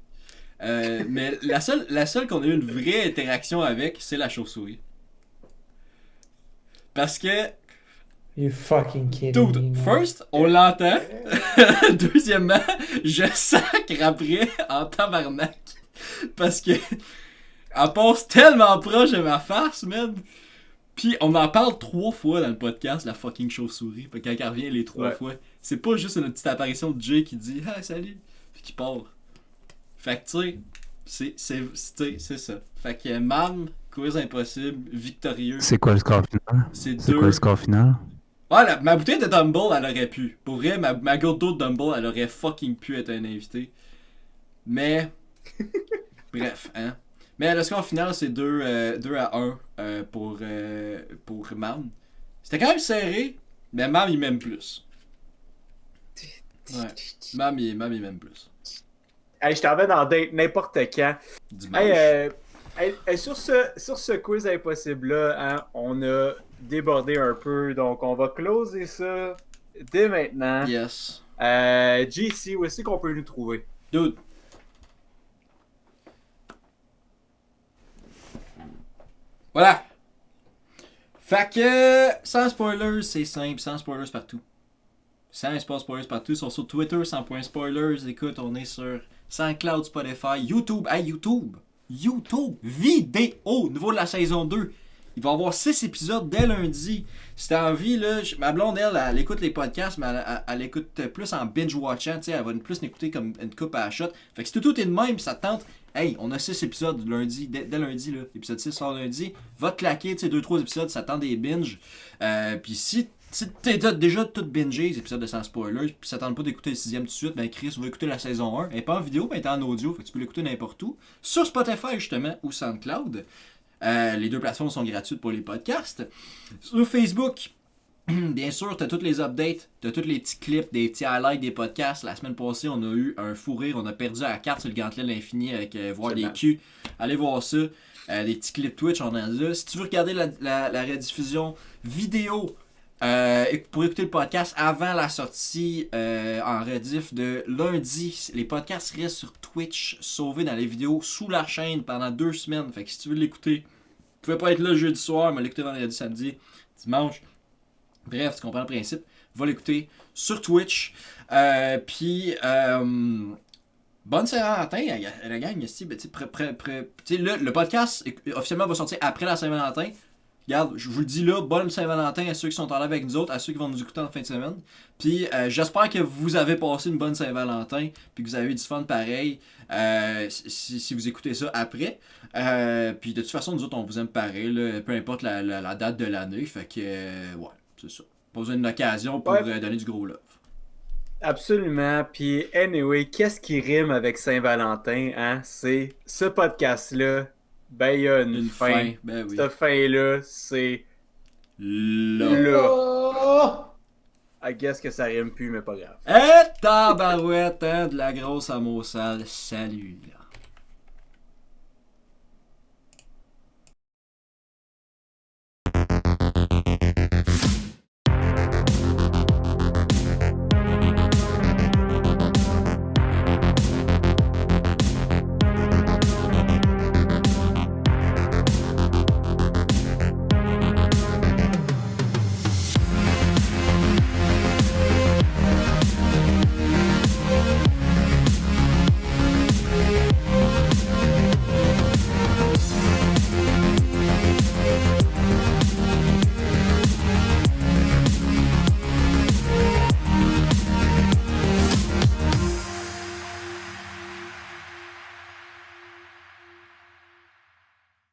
[SPEAKER 2] Mais la seule qu'on a eu une vraie interaction avec, c'est la chauve-souris. Parce que,
[SPEAKER 3] You fucking kidding me,
[SPEAKER 2] dude,
[SPEAKER 3] man.
[SPEAKER 2] first, on l'entend. Deuxièmement, je sacre après en tabarnak. Parce que, elle passe tellement proche de ma face, man. Puis on en parle 3 fois dans le podcast, la fucking chauve-souris. Fait que quand elle revient les 3 fois, c'est pas juste une petite apparition de Jay qui dit « Ah, salut! » Puis qui part. Fait que tu sais, c'est ça. Fait que Mam, quiz impossible, victorieux.
[SPEAKER 7] C'est quoi le score final?
[SPEAKER 2] C'est
[SPEAKER 7] C'est
[SPEAKER 2] 2.
[SPEAKER 7] quoi le score final?
[SPEAKER 2] Ouais, ma bouteille de Dumble, elle aurait pu. Pour vrai, ma gourde d'eau de Dumble, elle aurait fucking pu être un invité. Mais... Bref, hein. Mais le score final, c'est 2-1 pour Mam. C'était quand même serré, mais Mam, il m'aime plus. Ouais. Mam, il m'aime plus.
[SPEAKER 1] Hey, je t'en vais dans date n'importe quand.
[SPEAKER 2] Dimanche.
[SPEAKER 1] Hey, sur ce quiz impossible-là, hein, on a débordé un peu, donc on va closer ça dès maintenant.
[SPEAKER 2] Yes.
[SPEAKER 1] JC, où est-ce qu'on peut nous trouver?
[SPEAKER 2] Dude. Voilà. Fait que, sans spoilers, c'est simple, sans spoilers partout. Sans espace spoilers partout, ils sont sur Twitter, sans point spoilers. Écoute, on est sur SoundCloud, Spotify, YouTube. Hey, YouTube, vidéo, nouveau de la saison 2. Il va y avoir 6 épisodes dès lundi. Si t'as envie, là, ma blonde, elle écoute les podcasts, mais elle écoute plus en binge-watchant, tu sais, elle va plus l'écouter comme une coupe à la shot. Fait que si tout est de même, pis ça te tente, hey, on a 6 épisodes lundi, dès lundi, là, l'épisode 6 sort lundi, va te claquer, tu sais, 2-3 épisodes, ça tente des binges. Puis si t'as déjà tout bingé les épisodes de sans spoilers, puis ça tente pas d'écouter le 6e tout de suite, ben Chris, va écouter la saison 1. Elle est pas en vidéo, mais elle est en audio, fait que tu peux l'écouter n'importe où. Sur Spotify, justement, ou SoundCloud. Les 2 plateformes sont gratuites pour les podcasts. Sur Facebook, bien sûr, t'as toutes les updates, t'as tous les petits clips, des petits highlights des podcasts. La semaine passée, on a eu un fou rire, on a perdu à la carte sur le gantelet de l'infini avec voir des culs. Allez voir ça. Des petits clips Twitch, on en a là. Si tu veux regarder la rediffusion vidéo pour écouter le podcast avant la sortie en rediff de lundi, les podcasts restent sur Twitch, sauvés dans les vidéos sous la chaîne pendant 2 semaines. Fait que si tu veux l'écouter, tu pouvais pas être là jeudi soir, mais l'écouter vendredi, samedi, dimanche. Bref, tu comprends le principe. Va l'écouter sur Twitch. Puis, bonne Saint-Valentin, la gang. Le podcast officiellement va sortir après la Saint-Valentin. Regarde, je vous le dis là, bonne Saint-Valentin à ceux qui sont en live avec nous autres, à ceux qui vont nous écouter en fin de semaine. Puis j'espère que vous avez passé une bonne Saint-Valentin, puis que vous avez eu du fun pareil, si vous écoutez ça après. Puis de toute façon, nous autres, on vous aime pareil, là, peu importe la date de l'année. Fait que, ouais, c'est ça. Pas besoin d'une occasion pour donner du gros love.
[SPEAKER 1] Absolument. Puis, anyway, qu'est-ce qui rime avec Saint-Valentin, hein? C'est ce podcast-là. Ben, il y a une fin.
[SPEAKER 2] Ben oui.
[SPEAKER 1] Cette fin-là, c'est
[SPEAKER 3] Oh!
[SPEAKER 1] I guess que ça rime plus, mais pas grave.
[SPEAKER 2] Et tabarouette, hein, de la grosse amour sale. Salut, là.